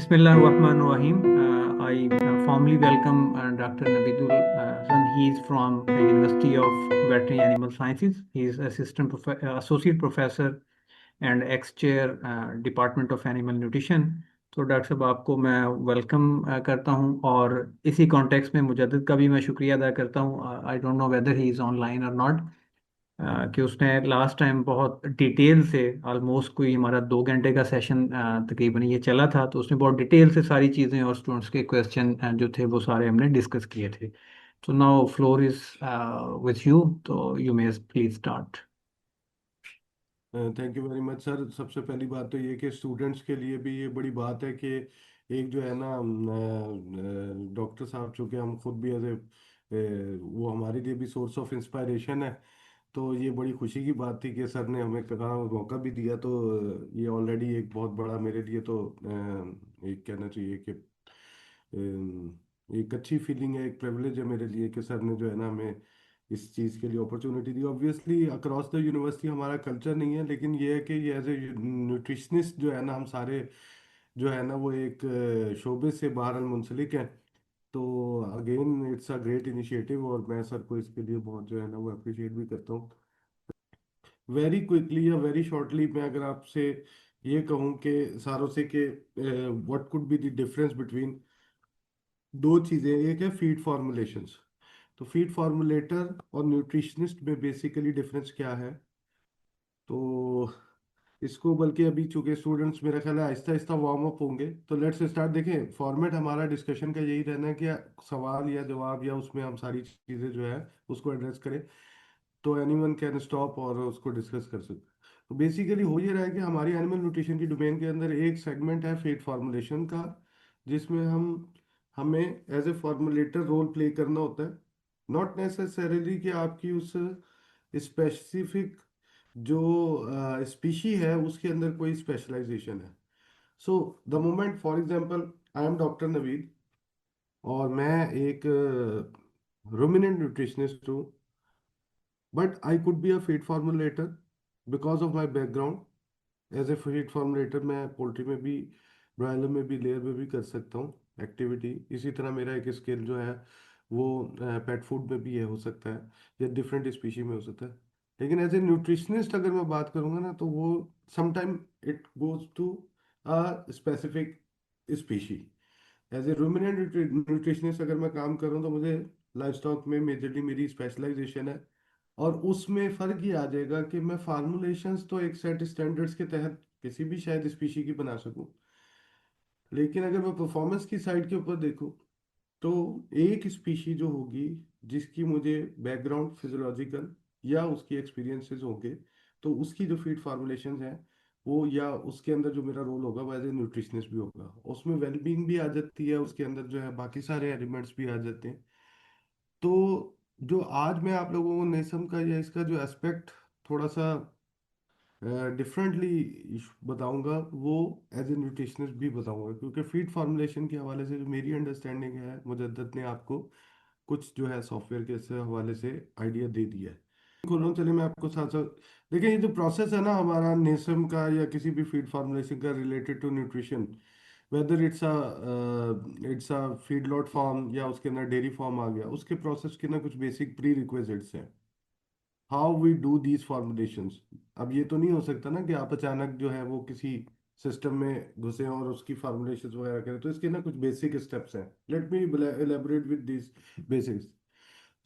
Bismillahirrahmanirrahim. I formally welcome Dr. Nabidul Hasan. He is from the University of Veterinary Animal Sciences. He is associate professor and ex-chair Department of Animal Nutrition. तो doctor साहब आपको मैं welcome करता हूं और इसी context में मुजद्दिद का भी मैं शुक्रिया अदा करता हूं. I don't know whether he is online और नॉट, कि उसने लास्ट टाइम बहुत डिटेल से ऑलमोस्ट कोई हमारा 2 घंटे का सेशन तकरीबन ये चला था, तो उसने बहुत डिटेल से सारी चीज़ें और स्टूडेंट्स के क्वेश्चन जो थे वो सारे हमने डिस्कस किए थे. तो now floor is with you, तो you may please start. Thank you very much sir. सबसे पहली बात तो ये कि स्टूडेंट्स के लिए भी ये बड़ी बात है कि एक जो है ना डॉक्टर साहब, चूँकि हम खुद भी एज ए वो हमारे लिए भी सोर्स ऑफ इंस्पायरेशन है। तो ये बड़ी खुशी की बात थी कि सर ने हमें कहा, मौका भी दिया। तो ये ऑलरेडी एक बहुत बड़ा मेरे लिए तो एक कहना चाहिए कि एक अच्छी फीलिंग है, एक प्रिविलेज है मेरे लिए कि सर ने जो है ना हमें इस चीज़ के लिए opportunity the. Obviously across the university हमारा कल्चर नहीं है, लेकिन ये है कि ये एज ए न्यूट्रिशनिस्ट जो है ना हम सारे जो है ना वो एक शोबे से बाहर मुंसलिक हैं। तो again it's a great initiative, और मैं सर को इसके लिए बहुत जो है ना वो अप्रिशिएट भी करता हूँ। वेरी क्विकली या वेरी शॉर्टली मैं अगर आपसे ये कहूँ कि सारों से कि what could be the difference between दो चीज़ें, एक है फीड फॉर्मुलेशंस। तो फीड फॉर्मुलेटर और न्यूट्रिशनिस्ट में बेसिकली डिफरेंस क्या है? तो इसको बल्कि अभी चूंकि स्टूडेंट्स मेरा ख्याल है आहिस्ता आहिस्ता वार्म अप होंगे, तो लेट्स स्टार्ट। देखें, फॉर्मेट हमारा डिस्कशन का यही रहना है कि सवाल या जवाब या उसमें हम सारी चीज़ें जो है उसको एड्रेस करें, तो एनीवन कैन स्टॉप और उसको डिस्कस कर सकते हैं। तो बेसिकली हो ये रहा है कि हमारी एनिमल न्यूट्रिशन की डोमेन के अंदर एक सेगमेंट है फीड फॉर्मुलेशन का, जिसमें हमें एज ए फॉर्मुलेटर रोल प्ले करना होता है। नॉट नेसेसरीली कि आपकी उस स्पेसिफिक जो स्पीशी है उसके अंदर कोई स्पेशलाइजेशन है। So the moment for example I am doctor Naveed और मैं एक रुमिनेंट न्यूट्रिशनिस्ट हूँ, but I could be a feed formulator because of my background. As a feed formulator मैं पोल्ट्री में भी, ब्रॉयलर में भी, लेयर में भी कर सकता हूँ एक्टिविटी। इसी तरह मेरा एक स्किल जो है वो पेट फूड में भी है, हो सकता है, या डिफरेंट स्पीशी में हो सकता है। लेकिन एज ए न्यूट्रिशनिस्ट अगर मैं बात करूँगा ना, तो वो sometime it goes to a specific species. As a ruminant nutritionist अगर मैं काम कर रहा हूँ तो मुझे लाइफ स्टॉक में मेजरली मेरी स्पेशलाइजेशन है, और उसमें फ़र्क ये आ जाएगा कि मैं फार्मूलेशंस तो एक सेट स्टैंडर्ड्स के तहत किसी भी शायद स्पीशी की बना सकूं, लेकिन अगर मैं परफॉर्मेंस की साइड के ऊपर देखूं तो एक स्पीशी जो होगी जिसकी मुझे बैकग्राउंड फिजियोलॉजिकल या उसकी एक्सपीरियंसेस होंगे, तो उसकी जो फीड फार्मूलेशन है वो, या उसके अंदर जो मेरा रोल होगा वो एज ए न्यूट्रिशनिस्ट भी होगा। उसमें वेलबींग भी आ जाती है, उसके अंदर जो है बाकी सारे एलिमेंट्स भी आ जाते हैं। तो जो आज मैं आप लोगों को नेसम का या इसका जो एस्पेक्ट थोड़ा सा डिफरेंटली बताऊंगा, वो एज ए न्यूट्रिशनिस्ट भी बताऊंगा, क्योंकि फीड फार्मूलेशन के हवाले से जो मेरी अंडरस्टैंडिंग है, मुजद्दत ने आपको कुछ जो है सॉफ्टवेयर के से हवाले से आइडिया दे दिया है। खोलो, चलिए मैं आपको साथ साथ देखिए ये जो प्रोसेस है ना हमारा नेसम का या किसी भी फीड फार्मूलेशन का related to nutrition, whether it's a feedlot farm या उसके अंदर डेयरी फार्म आ गया, उसके प्रोसेस के ना कुछ बेसिक प्री रिक्विजिट्स हैं, how we do these formulations. अब ये तो नहीं हो सकता ना कि आप अचानक जो है वो किसी सिस्टम में घुसे और उसकी फॉर्मुलेशंस वगैरह करें, तो इसके ना कुछ बेसिक स्टेप्स हैं। Let me elaborate with this basics.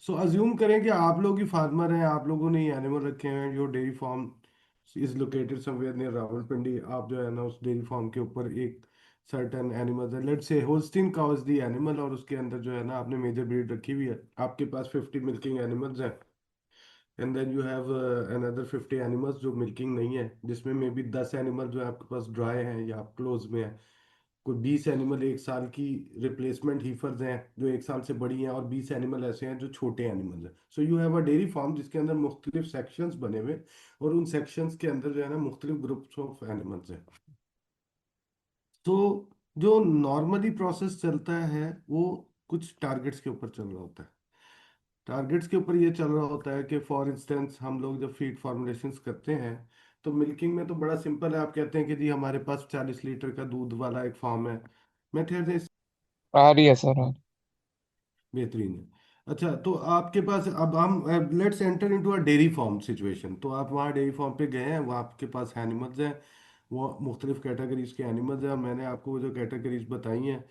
So assume करें कि आप लोग ही फार्मर हैं, आप लोगों ने एनिमल रखे हैं, your dairy farm is located somewhere near Rawalpindi. आप जो है ना उस डेयरी फार्म के ऊपर एक सर्टेन एनिमल्स है, let's say Holstein cow is the animal, और उसके अंदर जो है ना आपने मेजर ब्रीड रखी हुई है, आपके पास 50 मिल्किंग एनिमल्स हैं, and then you have another 50 animals जो मिल्किंग नहीं है, जिसमें मे बी 10 एनिमल जो है आपके पास ड्राई हैं या क्लोज में है। कोई 20 एनिमल एक साल की रिप्लेसमेंट हीफर्स हैं जो एक साल से बड़ी हैं, और 20 एनिमल ऐसे हैं जो छोटे एनिमल्स हैं। So you have a dairy farm जिसके अंदर मुख्तलिफ सेक्शंस बने हुए, और उन सेक्शंस के अंदर जो है ना मुख्तलिफ ग्रुप्स ऑफ एनिमल्स हैं। तो जो नॉर्मली प्रोसेस चलता है वो कुछ टारगेट्स के ऊपर चल रहा होता है। टारगेट्स के ऊपर ये चल रहा होता है कि फॉर इंस्टेंस हम लोग जब फीड फॉर्मुलेशंस करते हैं, तो मिल्किंग में तो बड़ा सिंपल है। आप कहते हैं कि जी हमारे पास 40 लीटर का दूध वाला एक फार्म है, मेथड है? आ रही है सर, आ रही। बेहतरीन है। अच्छा, तो आपके पास अब हम let's enter into a dairy farm situation. तो आप वहाँ डेयरी फार्म पे गए हैं, वहाँ आपके पास एनिमल्स हैं, वो मुख्तलिफ कैटेगरीज के एनिमल्स हैं। मैंने आपको वो जो कैटेगरीज बताई हैं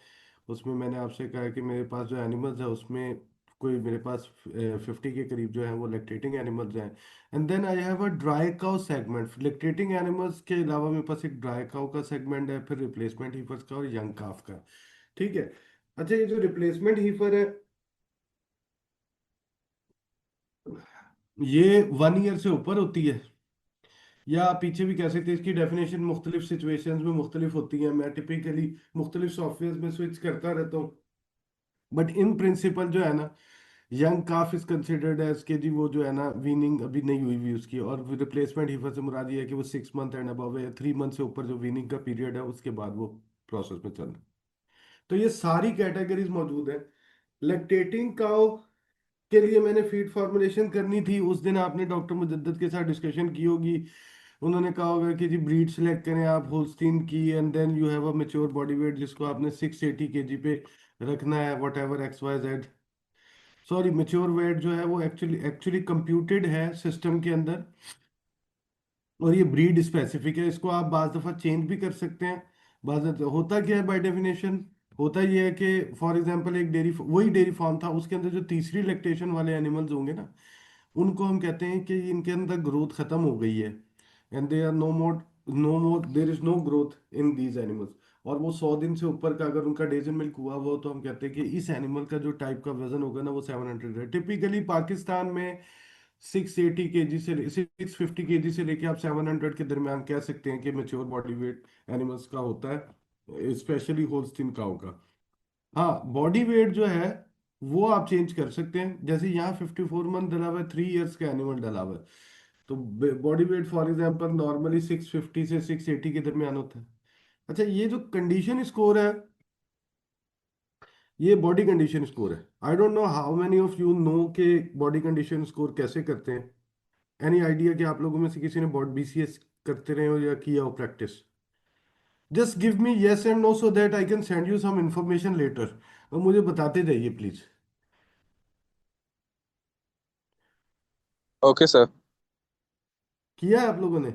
उसमें मैंने आपसे कहा कि मेरे पास जो एनिमल्स है उसमें कोई मेरे पास 50 के करीब जो है वो लैक्टेटिंग एनिमल्स हैं। And then I have a dry cow segment. Lactating animals के अलावा मेरे पास एक ड्राई काउ का सेगमेंट है, फिर रिप्लेसमेंट हीफर्स का और यंग काफ का। ठीक है। अच्छा, ये जो रिप्लेसमेंट हीफर है ये 1 ईयर से ऊपर होती है, या आप पीछे भी कह सकते हैं। इसकी डेफिनेशन मुख्तलिफ सिचुएशंस में मुख्तलिफ होती है। मैं टिपिकली मुख्तलिफ सॉफ्टवेयर में स्विच करता रहता हूँ, बट इन प्रिंसिपल जो है ना, young calf is considered as के जी वो जो है ना वीनिंग अभी नहीं हुई हुई उसकी। और रिप्लेसमेंट हीफर से मुराद ये है कि वो 6 मंथ एंड अबव है, 3 मंथ से ऊपर जो वीनिंग का पीरियड है उसके बाद वो प्रोसेस में चल रहा है। तो ये सारी कैटेगरीज मौजूद है। लैक्टेटिंग काउ के लिए मैंने फीड फॉर्मुलेशन करनी थी, उस दिन आपने डॉक्टर मुजद्दद के साथ डिस्कशन की होगी। उन्होंने कहा होगा कि जी ब्रीड सेलेक्ट करें आप होल्स्टीन की, and then you have a mature body weight जिसको आपने 680 kg पे रखना है, whatever XYZ। Sorry, mature weight जो है वो एक्चुअली एक्चुअली कंप्यूटेड है सिस्टम के अंदर, और ये ब्रीड स्पेसिफिक है। इसको आप बाज दफ़ा चेंज भी कर सकते हैं। होता क्या है बाय डेफिनेशन, होता ये है कि फॉर एग्जांपल एक डेयरी, वही डेयरी फार्म था, उसके अंदर जो तीसरी लैक्टेशन वाले एनिमल्स होंगे ना, उनको हम कहते हैं कि इनके अंदर ग्रोथ खत्म हो गई है, and they are no more there is no growth in these animals. और वो 100 दिन से ऊपर का अगर उनका डेज इन मिल्क हुआ वो, तो हम कहते हैं कि इस एनिमल का जो टाइप का वजन होगा ना वो 700 है। टिपिकली पाकिस्तान में 680 kg से 650 kg से लेके आप 700 के दरमियान कह सकते हैं कि मेच्योर बॉडी वेट एनिमल्स का होता है, स्पेशली होल्स्टीन काउ का। हाँ, बॉडी वेट जो है वो आप चेंज कर सकते हैं। जैसे यहाँ 54 मंथ डला हुआ है, 3 ईयर्स का एनिमल डला हुआ है, तो body weight for example normally 650 से 680 के दरमियान होता है। अच्छा, ये जो कंडीशन स्कोर है ये बॉडी कंडीशन स्कोर है। I don't know how many of you know के बॉडी कंडीशन स्कोर कैसे करते हैं। एनी आइडिया कि आप लोगों में से किसी ने बॉडी BCS करते रहे हो या किया हो practice? Just give me yes and no so that I can send you some information later, और मुझे बताते जाइए प्लीज। Okay sir. किया है आप लोगों ने?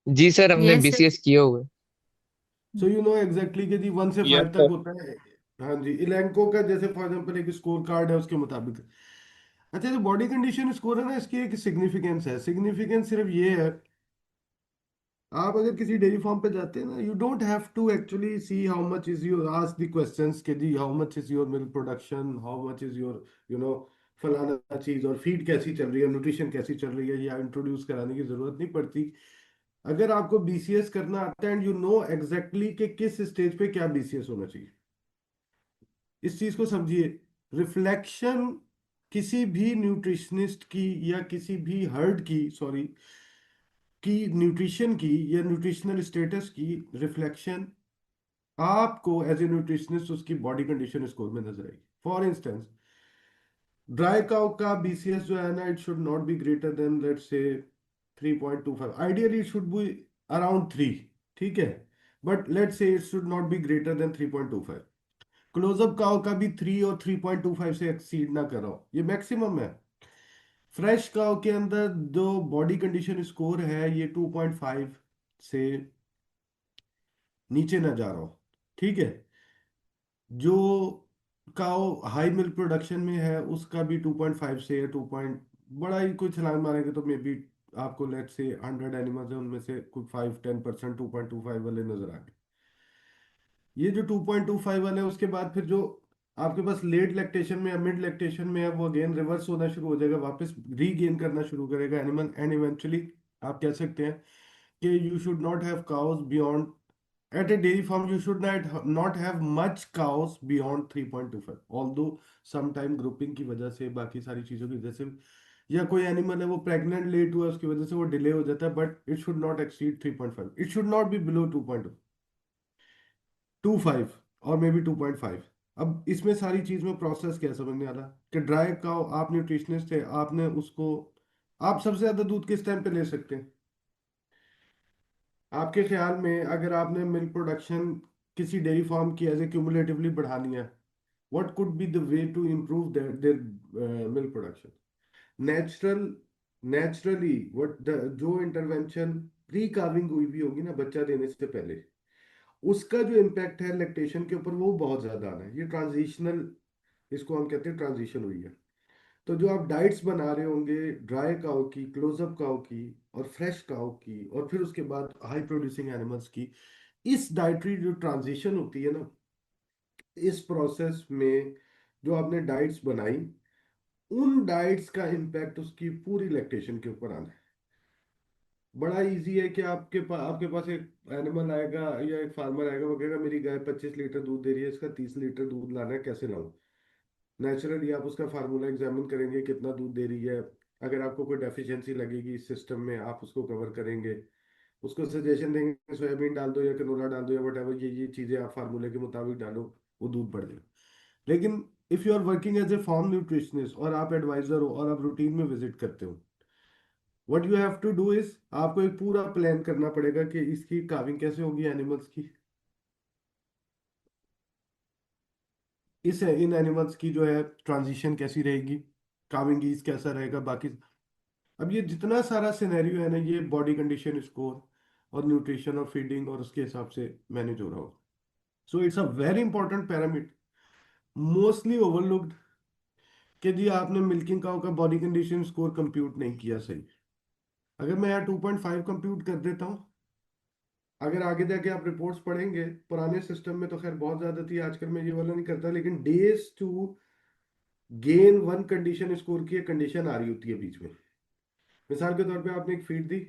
जी सर, हमने यस सर। बीसीएस किए हुए। सो यू नो एग्जैक्टली कि जी 1 से 5 यस तक सर। होता है। हाँ जी, इलेंको का जैसे फॉर एग्जांपल एक स्कोर कार्ड है उसके मुताबिक। अच्छा, जो बॉडी कंडीशन स्कोर है ना, इसकी एक सिग्निफिकेंस है। सिग्निफिकेंस सिर्फ ये है, आप अगर किसी डेयरी फार्म पे जाते हैं ना, you don't have to actually see how much is your, ask the questions के जी how much is your milk production, how much is your you know फलाना चीज, और फीड कैसी चल रही है, न्यूट्रिशन कैसी चल रही है, या इंट्रोड्यूस कराने की जरूरत नहीं पड़ती। अगर आपको BCS करना आता है एंड यू नो एग्जैक्टली कि किस स्टेज पे क्या BCS होना चाहिए, इस चीज को समझिए। रिफ्लेक्शन किसी भी न्यूट्रिशनिस्ट की या किसी भी हर्ड की, सॉरी, की न्यूट्रिशन की या न्यूट्रिशनल स्टेटस की रिफ्लेक्शन आपको एज ए न्यूट्रिशनिस्ट उसकी बॉडी कंडीशन स्कोर में नजर आएगी। फॉर इंस्टेंस, ड्राई काउ का BCS जो है ना, it should not be greater than let's say 3.25, ideally it should be around 3। ठीक है, but let's say it should not be greater than 3.25। Close up cow का भी 3 और 3.25 से एक्सीड ना करो, ये मैक्सिमम है। फ्रेश काउ के अंदर जो बॉडी कंडीशन स्कोर है ये 2.5 से नीचे ना जा रहा हो। ठीक है, जो काउ हाई मिल्क प्रोडक्शन में है उसका भी 2.5 से या 2 पॉइंट, बड़ा ही कुछ छलांग मारेंगे तो मे बी आपको लेट से 100 एनिमल्स है उनमें से कुछ 5-10% 2.25 वाले नजर आ गए। ये जो 2.25 वाले है उसके बाद फिर जो आपके पास लेट लैक्टेशन में या मिड लैक्टेशन में है वो अगेन रिवर्स होना शुरू हो जाएगा, वापस रीगेन करना शुरू करेगा एनिमल, एंड इवेंचुअली आप कह सकते हैं कि you should not have cows beyond, at a dairy farm you should not have much cows beyond 3.25, although sometime grouping की वजह से, बाकी सारी चीजों की वजह से, या कोई एनिमल है वो प्रेग्नेंट लेट हुआ उसकी वजह से वो डिले हो जाता है, but it should not exceed 3.5, it should not be below 2.25 और मे बी 2.5। अब इसमें सारी चीज में प्रोसेस क्या समझ में आ रहा कि ड्राई काउ, आप न्यूट्रिशनिस्ट है, आपने उसको आप सबसे ज्यादा दूध किस टाइम पे ले सकते हैं आपके ख्याल में? अगर आपने मिल्क प्रोडक्शन किसी डेयरी फार्म की एज ए क्यूमुलेटिवली बढ़ानी है, what could be the way to improve their milk production? Natural naturally what the जो इंटरवेंशन प्री कार्विंग हुई भी होगी ना बच्चा देने से पहले, उसका जो इम्पैक्ट है लैक्टेशन के ऊपर वो बहुत ज्यादा आना है। ये ट्रांजिशनल, इसको हम कहते हैं ट्रांजिशन हुई है। तो जो आप डाइट्स बना रहे होंगे ड्राई काउ की, क्लोजअप काउ की और फ्रेश काउ की और फिर उसके बाद हाई प्रोड्यूसिंग एनिमल्स की, इस डाइटरी जो ट्रांजिशन होती है ना, इस प्रोसेस में जो आपने डाइट्स बनाई, उन डाइट्स का इम्पैक्ट उसकी पूरी लैक्टेशन के ऊपर आना है। बड़ा इजी है कि आपके पास एक एनिमल आएगा या एक फार्मर आएगा, वो कहेगा मेरी गाय 25 लीटर दूध दे रही है, इसका 30 लीटर दूध लाना है, कैसे लाऊं? नेचुरली आप उसका फार्मूला एग्जामिन करेंगे कितना दूध दे रही है। अगर आपको कोई डेफिशिएंसी लगेगी इस सिस्टम में, आप उसको कवर करेंगे, उसको सजेशन देंगे सोयाबीन डाल दो या कनोला डाल दो या वट ये चीजें आप फार्मूले के मुताबिक डालो, वो दूध बढ़ जाएगा। लेकिन if you are working as a farm nutritionist और आप एडवाइजर हो और आप रूटीन में विजिट करते हो, what you have to do is आपको एक पूरा प्लान करना पड़ेगा कि इसकी काविंग कैसे होगी एनिमल्स की, इस इन एनिमल्स की जो है ट्रांजिशन कैसी रहेगी, काविंग ईज कैसा रहेगा बाकी। अब ये जितना सारा सिनेरियो है ना, ये बॉडी कंडीशन स्कोर और न्यूट्रिशन और फीडिंग और उसके हिसाब से मैनेज हो रहा हो। So it's a very important parameter, mostly overlooked, कि जी आपने मिल्किंग काउ का बॉडी कंडीशन स्कोर कंप्यूट नहीं किया सही। अगर मैं यहाँ 2.5 कंप्यूट कर देता हूँ, अगर आगे जाके आप रिपोर्ट्स पढ़ेंगे, पुराने सिस्टम में तो खैर बहुत ज्यादा थी, आजकल मैं ये वाला नहीं करता, लेकिन days to gain one condition score की एक कंडीशन आ रही होती है बीच में। मिसाल के तौर पे आपने एक फीड दी,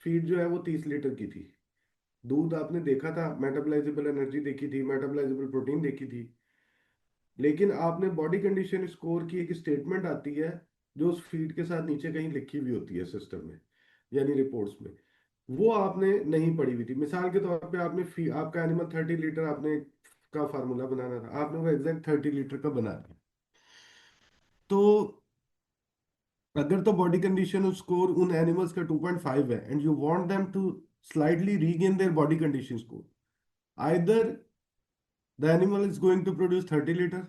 फीड जो है वो 30 लीटर की थी, दूध आपने देखा था, मेटाबोलाइजेबल एनर्जी देखी थी, मेटाबोलाइजेबल प्रोटीन देखी थी, लेकिन आपने बॉडी कंडीशन स्कोर की एक स्टेटमेंट आती है जो उस फीड के साथ नीचे कहीं लिखी हुई होती है सिस्टम में, यानी रिपोर्ट्स में, वो आपने नहीं पढ़ी हुई थी। मिसाल के तौर पे आपका एनिमल 30 लीटर आपने का फार्मूला बनाना था, आपने वो एग्जैक्ट 30 लीटर का बना दिया। तो अगर तो बॉडी कंडीशन स्कोर उन एनिमल्स का 2.5 है and you want them to slightly regain their body condition score, either the animal is going to produce 30 litre,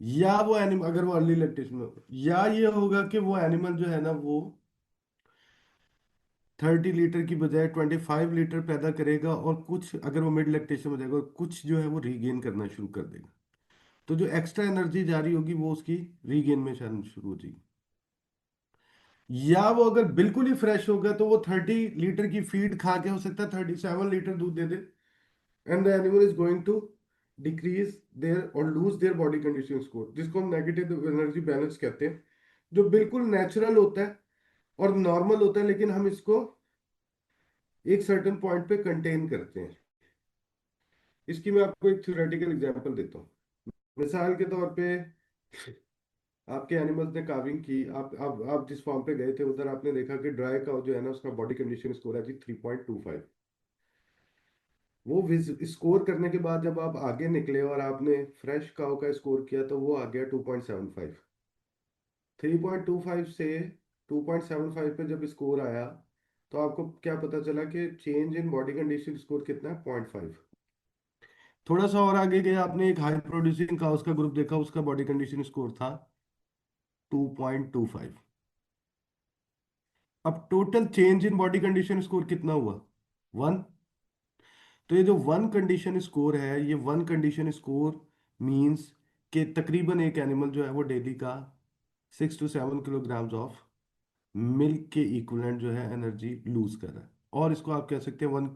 या वो एनिमल अगर वो अर्ली लैक्टेशन में हो, या ये होगा कि वो एनिमल जो है ना वो 30 लीटर की बजाय 25 लीटर पैदा करेगा, और कुछ अगर वो मिड लैक्टेशन हो जाएगा और कुछ जो है वो रीगेन करना शुरू कर देगा। तो जो एक्स्ट्रा एनर्जी जा रही होगी वो उसकी रीगेन में शायद शुरू हो जाएगी। या वो अगर बिल्कुल ही फ्रेश होगा तो वो 30 लीटर की फीड खा के हो सकता है 37 लीटर दूध दे दे, and the animal is going to decrease their और lose their body condition score, जिसको हम नेगेटिव एनर्जी बैलेंस कहते हैं, जो बिल्कुल नेचुरल होता है और नॉर्मल होता है, लेकिन हम इसको एक सर्टेन पॉइंट पे कंटेन करते हैं। इसकी मैं आपको एक थ्योरेटिकल एग्जांपल देता हूँ। मिसाल के तौर पे आपके एनिमल्स ने काविंग की, आप जिस फॉर्म पे गए थे उधर आपने देखा कि ड्राई काउ जो है ना उसका बॉडी कंडीशन स्कोर है जी 3.25। वो स्कोर करने के बाद जब आप आगे निकले और आपने फ्रेश काउ का स्कोर किया तो वो आ गया 2.75। 3.25 से 2.75 पे जब स्कोर आया तो आपको क्या पता चला कि change in body condition score कितना है? 0.5। थोड़ा सा और आगे गए, आपने एक हाई प्रोड्यूसिंग काउस का ग्रुप देखा, उसका बॉडी कंडीशन स्कोर था 2.25। अब total change in body condition score कितना हुआ? 1। तो ये जो वन कंडीशन स्कोर है, ये वन कंडीशन स्कोर मींस कि तकरीबन एक एनिमल जो है वो डेली का 6 to 7 किलोग्राम्स ऑफ मिल्क के इक्विवेलेंट जो है एनर्जी लूज कर रहा है। और इसको आप कह सकते हैं वन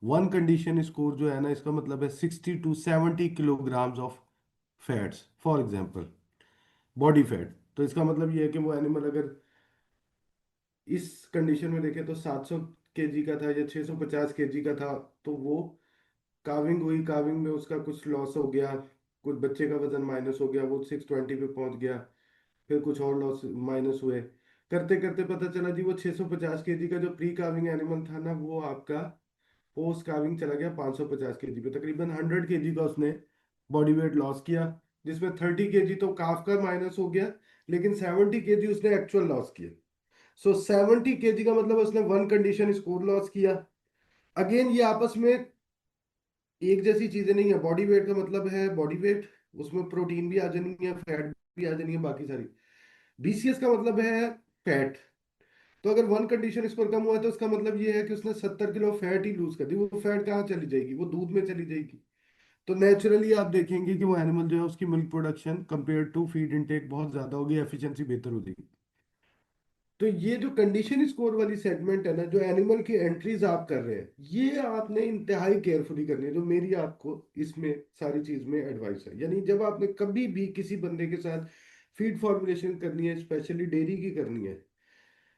वन कंडीशन स्कोर जो है ना, इसका मतलब है 60 to 70 kilograms of fats, for example body fat. तो इसका मतलब ये है कि वो एनिमल अगर इस कंडीशन में देखें तो 700 केजी का था या 650 केजी का था, तो वो काविंग हुई, काविंग में उसका कुछ लॉस हो गया, कुछ बच्चे का वजन माइनस हो गया, वो 620 पे पहुंच गया, फिर कुछ और लॉस माइनस हुए, करते करते पता चला जी वो 650 केजी का जो प्री काविंग एनिमल था ना, वो आपका पोस्ट काविंग चला गया 550 केजी पे। तकरीबन 100 केजी का उसने बॉडी वेट लॉस किया, जिसमें 30 केजी तो काफ का माइनस हो गया, लेकिन 70 केजी उसने एक्चुअल लॉस किया। सो 70 kg का मतलब उसने वन कंडीशन स्कोर लॉस किया। अगेन ये आपस में एक जैसी चीजें नहीं है। बॉडी वेट का मतलब है बॉडी वेट, उसमें प्रोटीन भी आ जानी है, फैट भी आ जानी है, बाकी सारी। बीसीएस का मतलब है फैट। तो अगर वन कंडीशन स्कोर कम हुआ है तो उसका मतलब ये है कि उसने 70 किलो फैट ही लूज कर दी। वो फैट कहाँ चली जाएगी? वो दूध में चली जाएगी। तो नेचुरली आप देखेंगे कि वो एनिमल जो है उसकी milk production compare to feed intake बहुत ज्यादा होगी, एफिशिएंसी बेहतर हो जाएगी। तो ये जो कंडीशन स्कोर वाली सेगमेंट है ना, जो एनिमल की एंट्रीज आप कर रहे हैं, ये आपने इंतहाई केयरफुली करनी है। जो मेरी आपको इसमें सारी चीज में एडवाइस है, यानी जब आपने कभी भी किसी बंदे के साथ फीड फॉर्मुलेशन करनी है, स्पेशली डेयरी की करनी है,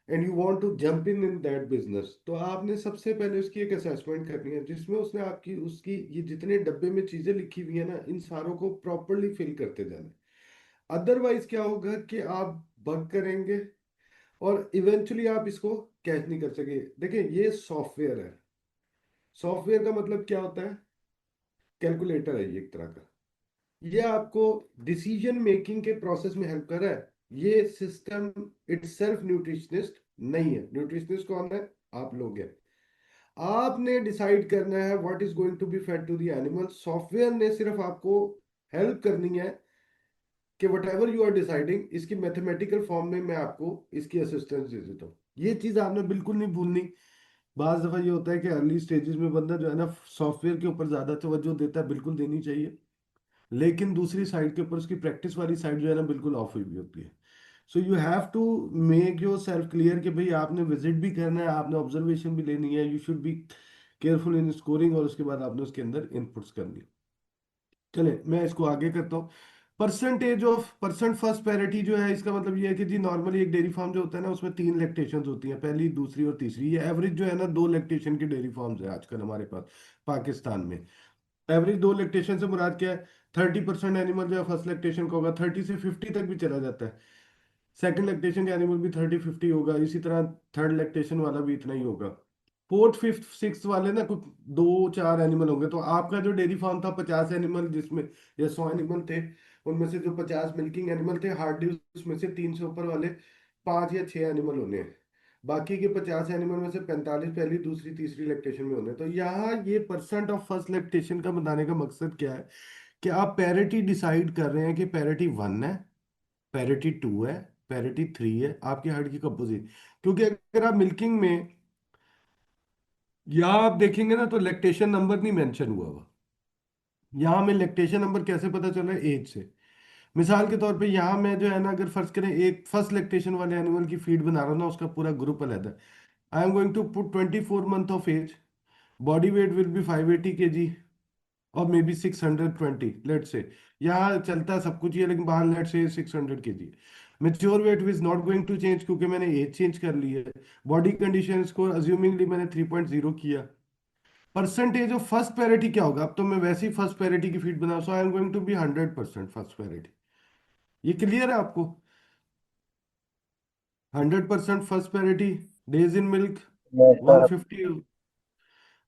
and you want to jump in that business, तो आपने सबसे पहले उसकी एक असेसमेंट करनी है, जिसमें उसने आपकी उसकी ये जितने डब्बे में चीजें लिखी हुई है ना, इन सारों को प्रॉपरली फिल करते जाना। अदरवाइज क्या होगा कि आप बग करेंगे और इवेंचुअली आप इसको कैच नहीं कर सके। देखिए ये सॉफ्टवेयर है। सॉफ्टवेयर का मतलब क्या होता है? कैलकुलेटर है ये एक तरह का। ये आपको डिसीजन मेकिंग के प्रोसेस में हेल्प कर रहा है। ये सिस्टम इटसेल्फ न्यूट्रिशनिस्ट नहीं है। न्यूट्रिशनिस्ट कौन है? आप लोग हैं। आपने डिसाइड करना है what is going to be fed to the animal. Software ने सिर्फ आपको हेल्प करनी है कि whatever you are deciding, इसकी मैथमेटिकल फॉर्म में मैं आपको इसकी असिस्टेंस दे देता हूँ। ये चीज आपने बिल्कुल नहीं भूलनी। बाज दफा ये होता है कि अर्ली स्टेजेस में बंदा जो है ना सॉफ्टवेयर के ऊपर ज्यादा तवज्जो देता है, बिल्कुल देनी चाहिए। लेकिन दूसरी साइड के ऊपर उसकी प्रैक्टिस वाली साइड जो है ना बिल्कुल ऑफ हुई भी होती है। So you have to make yourself clear कि भाई आपने विजिट भी करना है, आपने ऑब्जर्वेशन भी लेनी है, you should be careful in scoring, और उसके बाद आपने उसके अंदर इनपुट्स करनी है। चले मैं इसको आगे करता हूँ। Percentage of percent first parity जो है, इसका मतलब ये है कि जी नॉर्मली एक डेयरी फार्म जो होता है ना, उसमें 3 लैक्टेशंस होती हैं, पहली, दूसरी और तीसरी। ये एवरेज जो है ना 2 लैक्टेशन की डेयरी फार्म्स है आजकल हमारे पास पाकिस्तान में। एवरेज 2 लैक्टेशन से मुराद क्या है? 30% एनिमल जो है फर्स्ट लैक्टेशन का होगा, 30 से 50 तक भी चला जाता है। सेकंड लैक्टेशन का एनिमल भी 30-50 होगा, इसी तरह थर्ड लैक्टेशन वाला भी इतना ही होगा। फोर्थ फिफ्थ सिक्स वाले ना कुछ 2-4 एनिमल होंगे। तो आपका जो डेयरी फार्म था 50 एनिमल जिसमें, या 100 एनिमल थे, उनमें से जो 50 मिल्किंग एनिमल थे हार्डली उसमें से 300 ऊपर वाले 5 या 6 एनिमल होने हैं। बाकी के 50 एनिमल में से 45 पहली, दूसरी, तीसरी लैक्टेशन में होने हैं। तो यहाँ ये परसेंट ऑफ फर्स्ट लैक्टेशन का बताने का मकसद क्या है कि आप पैरिटी डिसाइड कर रहे हैं कि पैरिटी 1 है, पैरिटी 2 है, पैरिटी 3 है, आपकी हार्ट की कंपोजिट। क्योंकि अगर आप मिल्किंग में यहाँ आप देखेंगे ना तो लैक्टेशन नंबर नहीं मेंशन हुआ हुआ। यहाँ में लैक्टेशन नंबर कैसे पता चल रहा है? एज से। मिसाल के तौर पे यहाँ मैं जो है ना, अगर फर्ज करें एक फर्स्ट लैक्टेशन वाले एनिमल की फीड बना रहा हूँ ना, उसका पूरा ग्रुप अलग है। I am going to put 24 month of age, body weight will be 580 kg, और मे बी 620, लेट से। यहाँ चलता है सब कुछ ये, लेकिन बाहर late say 600 kg। Mature weight is not going to change क्योंकि मैंने एज चेंज कर ली है। बॉडी कंडीशन को अज्यूमिंगली मैंने 3.0 किया। परसेंटेज ऑफ फर्स्ट पैरिटी क्या होगा? अब तो मैं वैसे ही फर्स्ट पैरिटी की फीड बना, so I am going to be 100% first parity. ये क्लियर है आपको? 100% first parity. Days in milk yes sir. 150,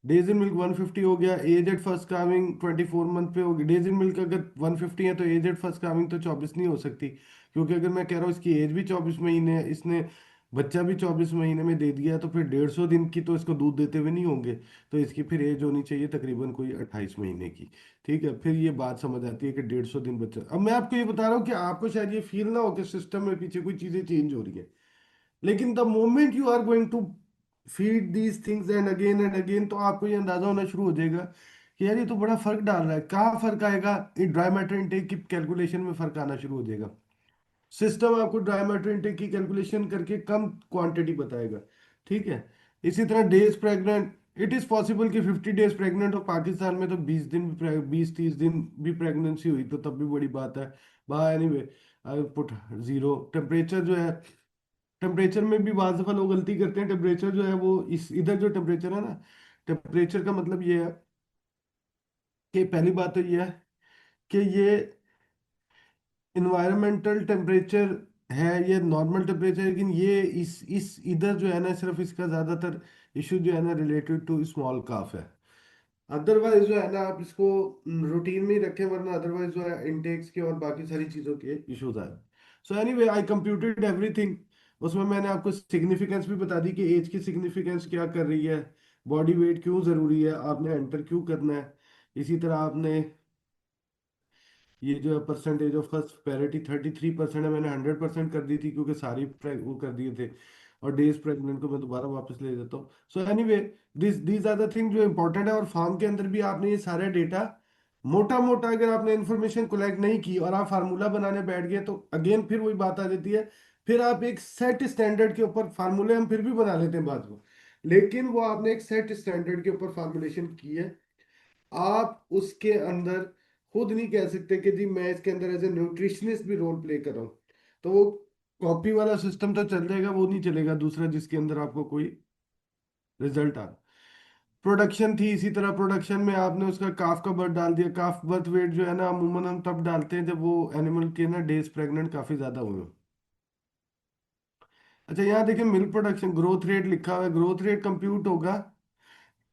days in milk 150 हो गया। Age at first coming 24 month पे होगी। डेज इन मिल्क अगर 150 है तो एज एट फर्स्ट कामिंग तो 24 नहीं हो सकती, क्योंकि अगर मैं कह रहा हूँ इसकी एज भी 24 महीने है, इसने बच्चा भी 24 महीने में दे दिया, तो फिर 150 दिन की तो इसको दूध देते हुए नहीं होंगे। तो इसकी फिर एज होनी चाहिए तकरीबन कोई 28 महीने की। ठीक है, फिर ये बात समझ आती है कि 150 दिन बच्चा। अब मैं आपको ये बता रहा हूँ कि आपको शायद ये फील ना हो कि सिस्टम में पीछे कोई चीजें चेंज हो रही है, लेकिन the moment you are going to feed these things and again, तो आपको ये अंदाजा होना शुरू हो जाएगा कि यार ये तो बड़ा फर्क डाल रहा है। कहाँ फर्क आएगा? ये ड्राई मैटर इनटेक की कैलकुलेशन में फर्क आना शुरू हो जाएगा। सिस्टम आपको ड्राई मैटर इनटेक की कैलकुलेशन करके कम क्वांटिटी बताएगा। ठीक है। इसी तरह days pregnant, it is possible कि 50 डेज प्रेग्नेंट हो पाकिस्तान में, तो 20 दिन भी 20-30 दिन भी प्रेगनेंसी हुई तो तब भी बड़ी बात है। By anyway, I put 0। Temperature जो है, टेम्परेचर में भी बाज़ दफ़ा लोग गलती करते हैं। टेम्परेचर जो है वो इस इधर जो टेम्परेचर है ना, टेम्परेचर का मतलब ये है कि पहली बात तो ये है कि ये इन्वायरमेंटल टेम्परेचर है, ये नॉर्मल टेम्परेचर है, लेकिन ये इस इधर जो है ना, सिर्फ इसका ज़्यादातर इशू जो है ना रिलेटेड टू स्मॉल काफ है। अदरवाइज जो है ना आप इसको रूटीन में ही रखें, वरना अदरवाइज जो है इनटेक्स के और बाकी सारी चीज़ों के इश्यूज आए। So anyway I computed everything. उसमें मैंने आपको सिग्निफिकेंस भी बता दी कि एज की सिग्निफिकेंस क्या कर रही है, बॉडी वेट क्यों जरूरी है, आपने एंटर क्यों करना है। इसी तरह आपने ये जो है परसेंटेज ऑफ फर्स्ट पैरिटी 33% है, मैंने 100% कर दी थी क्योंकि सारी वो कर दिए थे। और डेज प्रेग्नेंट को मैं दोबारा वापस ले जाता हूँ। So anyway, these are the thing जो इंपॉर्टेंट है। और फॉर्म के अंदर भी आपने ये सारे डेटा मोटा मोटा, अगर आपने इंफॉर्मेशन कलेक्ट नहीं की और आप फार्मूला बनाने बैठ गए तो अगेन फिर वही बात आ जाती है। फिर आप एक सेट स्टैंडर्ड के ऊपर फार्मूले हम फिर भी बना लेते हैं बाद में, लेकिन वो आपने एक सेट स्टैंडर्ड के ऊपर फार्मूलेशन की है। आप उसके अंदर खुद नहीं कह सकते कि जी मैं इसके अंदर एज ए न्यूट्रिशनिस्ट भी रोल प्ले कर रहा हूँ। तो वो कॉपी वाला सिस्टम तो चल जाएगा, वो नहीं चलेगा दूसरा जिसके अंदर आपको कोई रिजल्ट आ। प्रोडक्शन थी, इसी तरह प्रोडक्शन में आपने उसका काफ का बर्थ डाल दिया। काफ बर्थ वेट जो है ना अमूमन हम तब डालते हैं जब वो एनिमल के ना डेज प्रेग्नेंट काफी ज्यादा हुए हों। अच्छा, यहाँ देखिए मिल्क प्रोडक्शन ग्रोथ रेट लिखा हुआ है। ग्रोथ रेट कंप्यूट होगा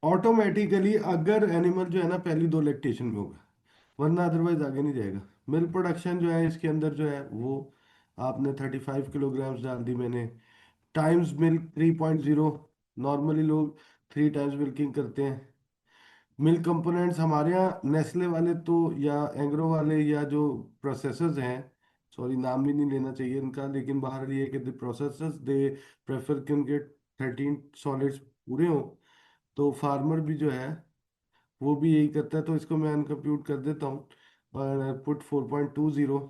ऑटोमेटिकली अगर एनिमल जो है ना पहली 2 लैक्टेशन में होगा, वरना अदरवाइज आगे नहीं जाएगा। मिल्क प्रोडक्शन जो है इसके अंदर जो है वो आपने 35 किलोग्राम्स डाल दी मैंने। टाइम्स मिल्क 3.0, नॉर्मली लोग 3 टाइम्स मिल्किंग करते हैं। मिल्क कंपोनेंट्स हमारे यहाँ नेस्ले वाले तो या एंग्रो वाले या जो प्रोसेसर्स हैं, सॉरी नाम भी नहीं लेना चाहिए इनका, लेकिन बाहर ये कि प्रोसेसर्स दे प्रेफर कि उनके 13 सॉलिड्स पूरे हों। तो फार्मर भी जो है वो भी यही करता है, तो इसको मैं अनकम्प्यूट कर देता हूँ और पुट 4.20।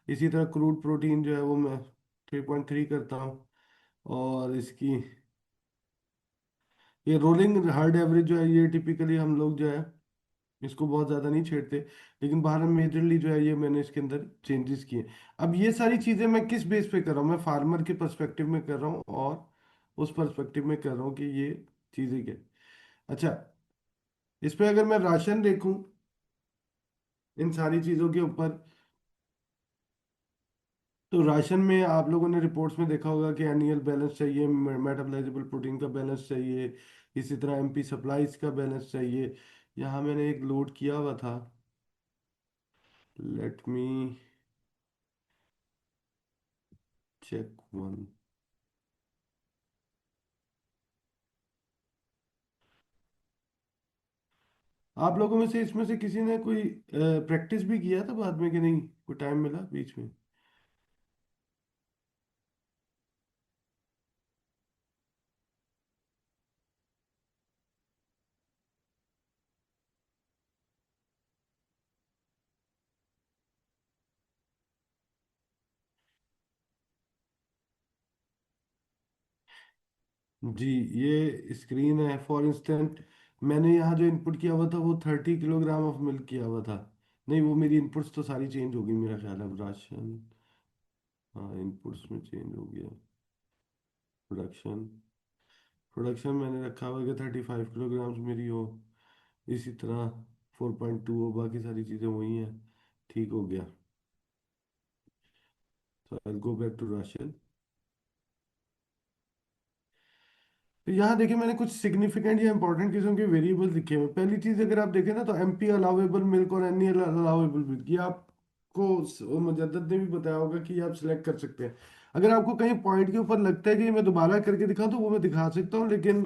इसी तरह क्रूड प्रोटीन जो है वो मैं 3.3 करता हूँ। और इसकी ये रोलिंग हार्ड एवरेज जो है ये टिपिकली हम लोग जो है इसको बहुत ज़्यादा नहीं छेड़ते, लेकिन बाहर में मेजरली जो है ये मैंने इसके अंदर चेंजेस किए। अब ये सारी चीज़ें मैं किस बेस पे कर रहा हूँ, मैं फार्मर के पर्सपेक्टिव में कर रहा हूँ और उस पर्सपेक्टिव में कर रहा हूँ कि ये चीज़ें क्या। अच्छा, इस पे अगर मैं राशन देखूं इन सारी चीज़ों के ऊपर, तो राशन में आप लोगों ने रिपोर्ट्स में देखा होगा कि एनुअल बैलेंस चाहिए, मेटाबोलाइजेबल प्रोटीन का बैलेंस चाहिए, इसी तरह एमपी सप्लाईज का बैलेंस चाहिए। यहाँ मैंने एक लोड किया हुआ था, लेट मी चेक वन। आप लोगों में से इसमें से किसी ने कोई प्रैक्टिस भी किया था बाद में कि नहीं, कोई टाइम मिला बीच में? जी, ये स्क्रीन है फॉर इंस्टेंट। मैंने यहाँ जो इनपुट किया हुआ था वो 30 किलोग्राम ऑफ मिल्क किया हुआ था। नहीं, वो मेरी इनपुट्स तो सारी चेंज हो गई मेरा ख्याल है। राशन, हाँ इनपुट्स में चेंज हो गया। प्रोडक्शन, प्रोडक्शन मैंने रखा हुआ कि 35 किलोग्राम्स मेरी हो। इसी तरह 4.2 हो, बाकी सारी चीज़ें वही हैं। ठीक हो गया। तो आई गो बैक टू राशन। तो यहाँ देखिए मैंने कुछ सिग्निफिकेंट या इंपॉर्टेंट किस्म के वेरिएबल्स लिखे हुए हैं। पहली चीज़ अगर आप देखें ना तो एमपी अलाउेबल मिल्क और एनएल अलाउेबल मिल्क, ये आपको मुजद्दद ने भी बताया होगा कि ये आप सिलेक्ट कर सकते हैं। अगर आपको कहीं पॉइंट के ऊपर लगता है कि मैं दोबारा करके दिखाऊं तो वो मैं दिखा सकता हूँ, लेकिन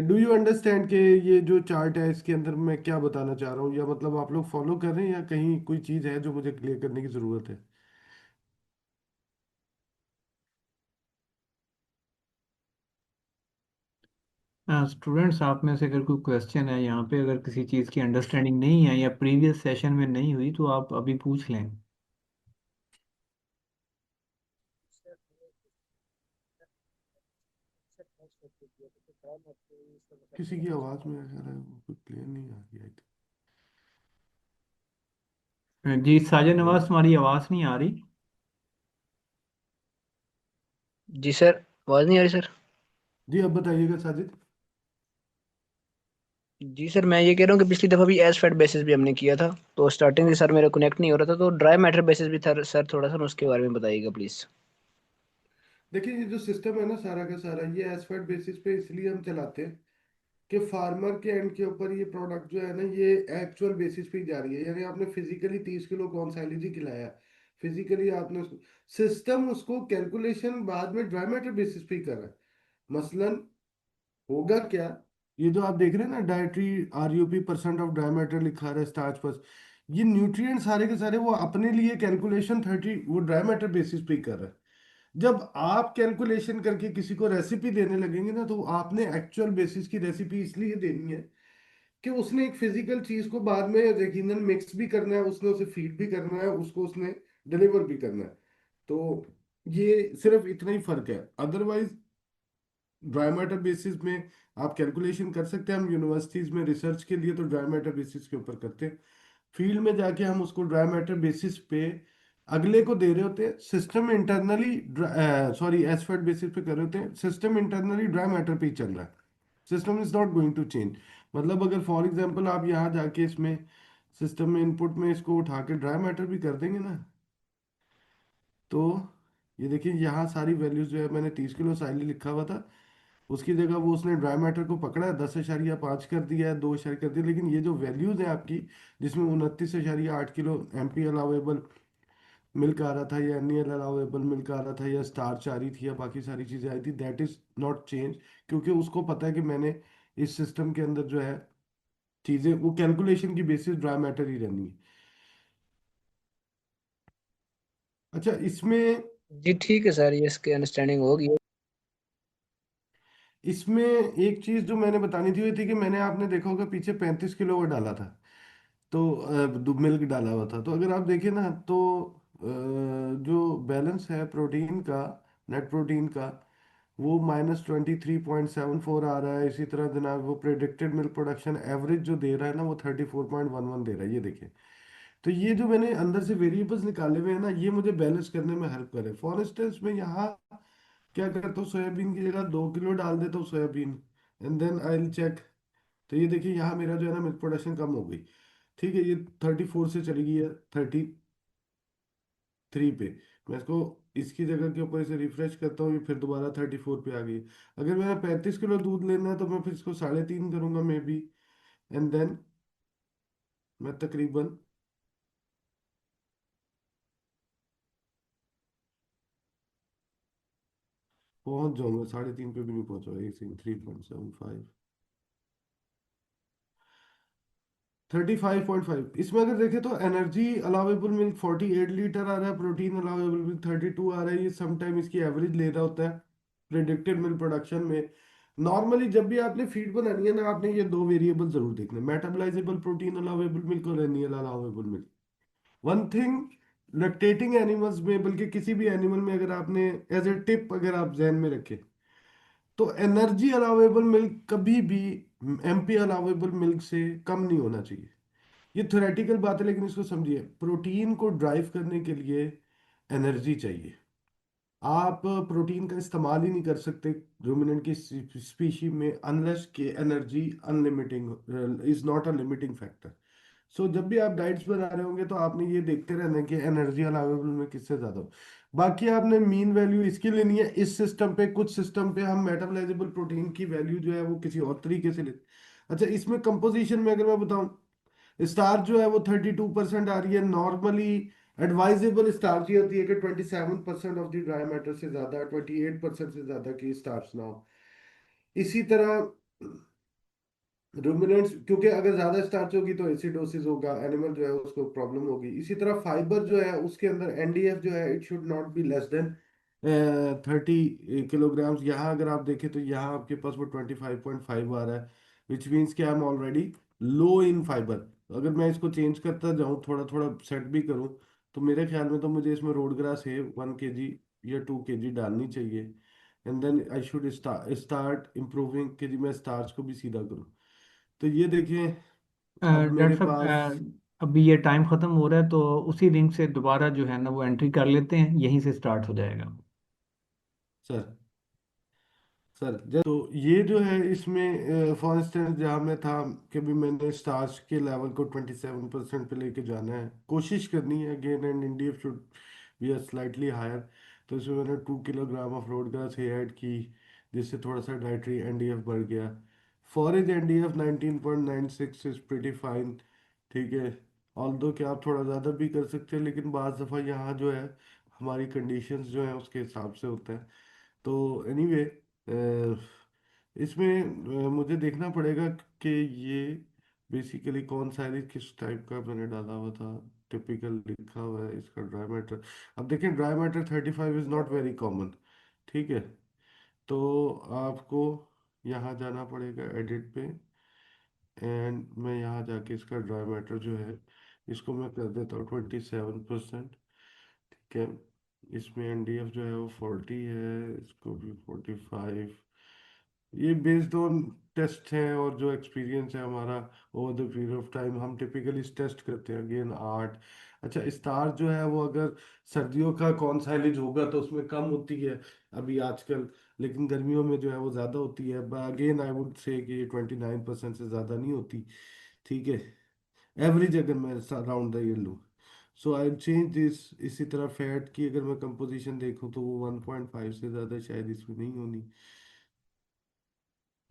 डू यू अंडरस्टैंड कि ये जो चार्ट है इसके अंदर मैं क्या बताना चाह रहा हूँ, या मतलब आप लोग फॉलो कर रहे हैं या कहीं कोई चीज़ है जो मुझे क्लियर करने की ज़रूरत है? स्टूडेंट्स, आप में से अगर कोई क्वेश्चन है यहाँ पे, अगर किसी चीज़ की अंडरस्टैंडिंग नहीं है या प्रीवियस सेशन में नहीं हुई तो आप अभी पूछ लें। किसी की आवाज़ में अगर है वो क्लियर नहीं आ रही है। जी साजन हेलो। नवाज, तुम्हारी आवाज़ नहीं आ रही। जी सर, आवाज़ नहीं आ रही सर। जी अब बताइएगा साजिद। जी सर, मैं ये कह रहा हूँ कि पिछली दफ़ा भी एज फेड बेसिस भी हमने किया था, तो स्टार्टिंग से सर मेरा कनेक्ट नहीं हो रहा था, तो ड्राई मैटर बेसिस भी था सर, थोड़ा सा उसके बारे में बताइएगा प्लीज़। देखिए ये जो सिस्टम है ना सारा का सारा ये एसफर्ट बेसिस पे इसलिए हम चलाते हैं कि फार्मर के एंड के ऊपर ये प्रोडक्ट जो है ना ये एक्चुअल बेसिस पे ही जा रही है। यानी आपने फिजिकली 30 किलो कौन सा एलईजी खिलाया, फिजिकली आपने उसको, सिस्टम उसको कैलकुलेशन बाद में ड्राई मैटर बेसिस पे ही कर रहा है। मसलन होगा क्या, ये जो आप देख रहे हैं ना, dietary RUP percent of dry matter लिखा रहा है स्टार्च पर, ये न्यूट्रिएंट सारे के सारे वो अपने लिए कैलकुलेशन 30 वो ड्राई मैटर बेसिस पे ही कर रहा है। जब आप कैलकुलेशन करके किसी को रेसिपी देने लगेंगे ना, तो आपने एक्चुअल बेसिस की रेसिपी इसलिए देनी है कि उसने एक फिजिकल चीज को बाद में यकीनन मिक्स भी करना है, उसने उसे फीड भी करना है, उसको उसने डिलीवर भी करना है। तो ये सिर्फ इतना ही फर्क है, अदरवाइज ड्राई मैटर बेसिस में आप कैलकुलेशन कर सकते हैं। हम यूनिवर्सिटीज में रिसर्च के लिए तो ड्राई मैटर बेसिस के ऊपर करते हैं, फील्ड में जाके हम उसको ड्राई मैटर बेसिस पे अगले को दे रहे होते हैं। सिस्टम इंटरनली सॉरी एसफेट बेसिस पे कर रहे होते हैं, सिस्टम इंटरनली ड्राई मैटर पे ही चल रहा है, system is not going to change. मतलब अगर फॉर एग्जांपल आप यहाँ जाके इसमें सिस्टम में इनपुट में इसको उठा के ड्राई मैटर भी कर देंगे ना, तो ये देखिए यहाँ सारी वैल्यूज जो है, मैंने 30 किलो साइली लिखा हुआ था, उसकी जगह वो उसने ड्राई मैटर को पकड़ा है, 10.5 कर दिया है, 2 कर दिया, लेकिन ये जो वैल्यूज है आपकी, जिसमें 29.8 किलो एमपी अलावेबल मिल्क आ रहा था, या एनएल अलावेबल मिल्क आ रहा था, या स्टार्च आ रही थी, या बाकी सारी चीज़ें आई थी, दैट इज नॉट चेंज, क्योंकि उसको पता है कि मैंने इस सिस्टम के अंदर जो है चीज़ें, वो कैलकुलेशन की बेसिस ड्राई मैटर ही रहनी है। अच्छा, इसमें जी ठीक है सर, ये इसकी अंडरस्टैंडिंग होगी। इसमें एक चीज़ जो मैंने बतानी थी, वो थी कि मैंने, आपने देखा होगा पीछे 35 किलो वो डाला था, तो मिल्क डाला हुआ था, तो अगर आप देखें ना, तो जो बैलेंस है प्रोटीन का, नेट प्रोटीन का, वो -23.74 आ रहा है। इसी तरह जनाब वो प्रेडिक्टेड मिल्क प्रोडक्शन एवरेज जो दे रहा है ना, वो 34.11 दे रहा है, ये देखिए। तो ये जो मैंने अंदर से वेरिएबल्स निकाले हुए हैं ना, ये मुझे बैलेंस करने में हेल्प करे। फॉर इंस्टेंस मैं यहाँ क्या करता हूँ, सोयाबीन की जगह 2 किलो डाल देता हूँ soybean, and then I will check. तो ये देखिए यहाँ मेरा जो है ना मिल्क प्रोडक्शन कम हो गई, ठीक है, ये 34 से चली गई है 33 पे। मैं इसको इसकी जगह के ऊपर इसे रिफ्रेश करता हूँ, ये फिर दोबारा 34 पे आ गई। अगर मैंने 35 किलो दूध लेना है, तो मैं फिर इसको 3.5 करूंगा मे बी, एंड देन मैं तकरीबन पहुंच जाऊंगा, 3.5 पे भी नहीं पहुंचा, 3.75, 35.5। इसमें अगर देखें तो एनर्जी अलावेबल मिल्क 48 लीटर आ रहा है, प्रोटीन अलावेबल मिल्क 32 आ रहा है, ये समटाइम इसकी एवरेज ले रहा होता है प्रिडिक्टेड मिल्क प्रोडक्शन में। नॉर्मली जब भी आपने फीड बनानी है ना, आपने ये दो वेरिएबल जरूर देखने, मेटाबोलाइजेबल प्रोटीन अलावेबल मिल्क और एनियल allowable milk. One thing, lactating animals में, बल्कि किसी भी एनिमल में, अगर आपने एज ए टिप अगर आप जहन में रखें, तो एनर्जी अलावेबल मिल्क कभी भी एमपी अलावेबल मिल्क से कम नहीं होना चाहिए। ये थ्योरेटिकल बात है, लेकिन इसको समझिए, प्रोटीन को ड्राइव करने के लिए एनर्जी चाहिए। आप प्रोटीन का इस्तेमाल ही नहीं कर सकते रूमिनेंट की स्पीशी में अनलेस के energy unlimiting is not a limiting factor. So जब भी आप डाइट्स बना रहे होंगे, तो आपने ये देखते रहना है कि एनर्जी अलावेबल में किससे ज्यादा हो। बाकी आपने मीन वैल्यू इसकी लेनी है इस सिस्टम पे, कुछ सिस्टम पे हम मेटाबोलाइजेबल प्रोटीन की वैल्यू जो है वो किसी और तरीके से लेते। अच्छा, इसमें कंपोजिशन में अगर मैं बताऊं, स्टार जो है वो 32% आ रही है नॉर्मली। एडवाइजेबल स्टार्च ये होती है कि 27% ऑफ द ड्राई मैटर से ज्यादा, 28% से ज्यादा की स्टार्च ना हो। इसी तरह रूमिनेंट्स, क्योंकि अगर ज्यादा स्टार्च होगी तो एसिडोसिस होगा, एनिमल जो है उसको प्रॉब्लम होगी। इसी तरह फाइबर जो है उसके अंदर एनडीएफ जो है it should not be less than 30 kilograms. यहाँ अगर आप देखें तो यहाँ आपके पास वो 25.5 आ रहा है, विच मीन्स कि I am already low in fibre. अगर मैं इसको चेंज करता जाऊँ, थोड़ा थोड़ा सेट भी करूँ, तो मेरे ख्याल में तो मुझे इसमें रोड ग्रास है 1 kg या 2 kg डालनी चाहिए, and then I should start improving कि जी मैं स्टार्च को भी सीधा करूँ। तो ये देखिए, अब डॉक्टर मेरे साहब, पास, अभी ये टाइम खत्म हो रहा है, तो उसी लिंक से दोबारा जो है ना वो एंट्री कर लेते हैं, यहीं से स्टार्ट हो जाएगा। सर तो ये जो है इसमें फॉर इंस्टेंस जहाँ मैं था कि भी मैंने स्टार्च के लेवल को 27% पे लेके जाना है, कोशिश करनी है again, and India should be slightly higher. तो इसमें मैंने 2 kilogram of Rhodes grass hay add की, जिससे थोड़ा सा डाइटरी एनडीएफ बढ़ गया। Forage NDF 19.96 is pretty fine, ठीक है। ऑल्दो कि आप थोड़ा ज़्यादा भी कर सकते हैं, लेकिन बाज़ दफ़ा यहाँ जो है हमारी कंडीशंस जो है उसके हिसाब से होता है। तो एनीवे इसमें मुझे देखना पड़ेगा कि ये बेसिकली कौन सा है, किस टाइप का मैंने डाला हुआ था। टिपिकल लिखा हुआ है इसका ड्राई मैटर। अब देखें dry matter 35 is not very common. ठीक है, तो आपको यहाँ जाना पड़ेगा एडिट पे, एंड मैं यहाँ जाके इसका ड्राई मैटर जो है इसको मैं कर देता हूँ 27%। ठीक है, इसमें एनडीएफ जो है वो 40 है, इसको भी 45। ये बेस्ड ऑन टेस्ट है और जो एक्सपीरियंस है हमारा over the period of time, हम टिपिकली टेस्ट करते हैं अगेन 8। अच्छा, स्टार जो है वो अगर सर्दियों का कौन साइलेज होगा तो उसमें कम होती है अभी आजकल, लेकिन गर्मियों में जो है वो ज़्यादा होती है। अगेन आई वुड से कि ये 29% से ज़्यादा नहीं होती। ठीक है, एवरेज अगर मैं राउंड द ईयर लूँ। सो आई चेंज दिस। इसी तरह फैट की अगर मैं कंपोजिशन देखूँ तो वो 1.5 से ज़्यादा शायद इसमें नहीं होनी।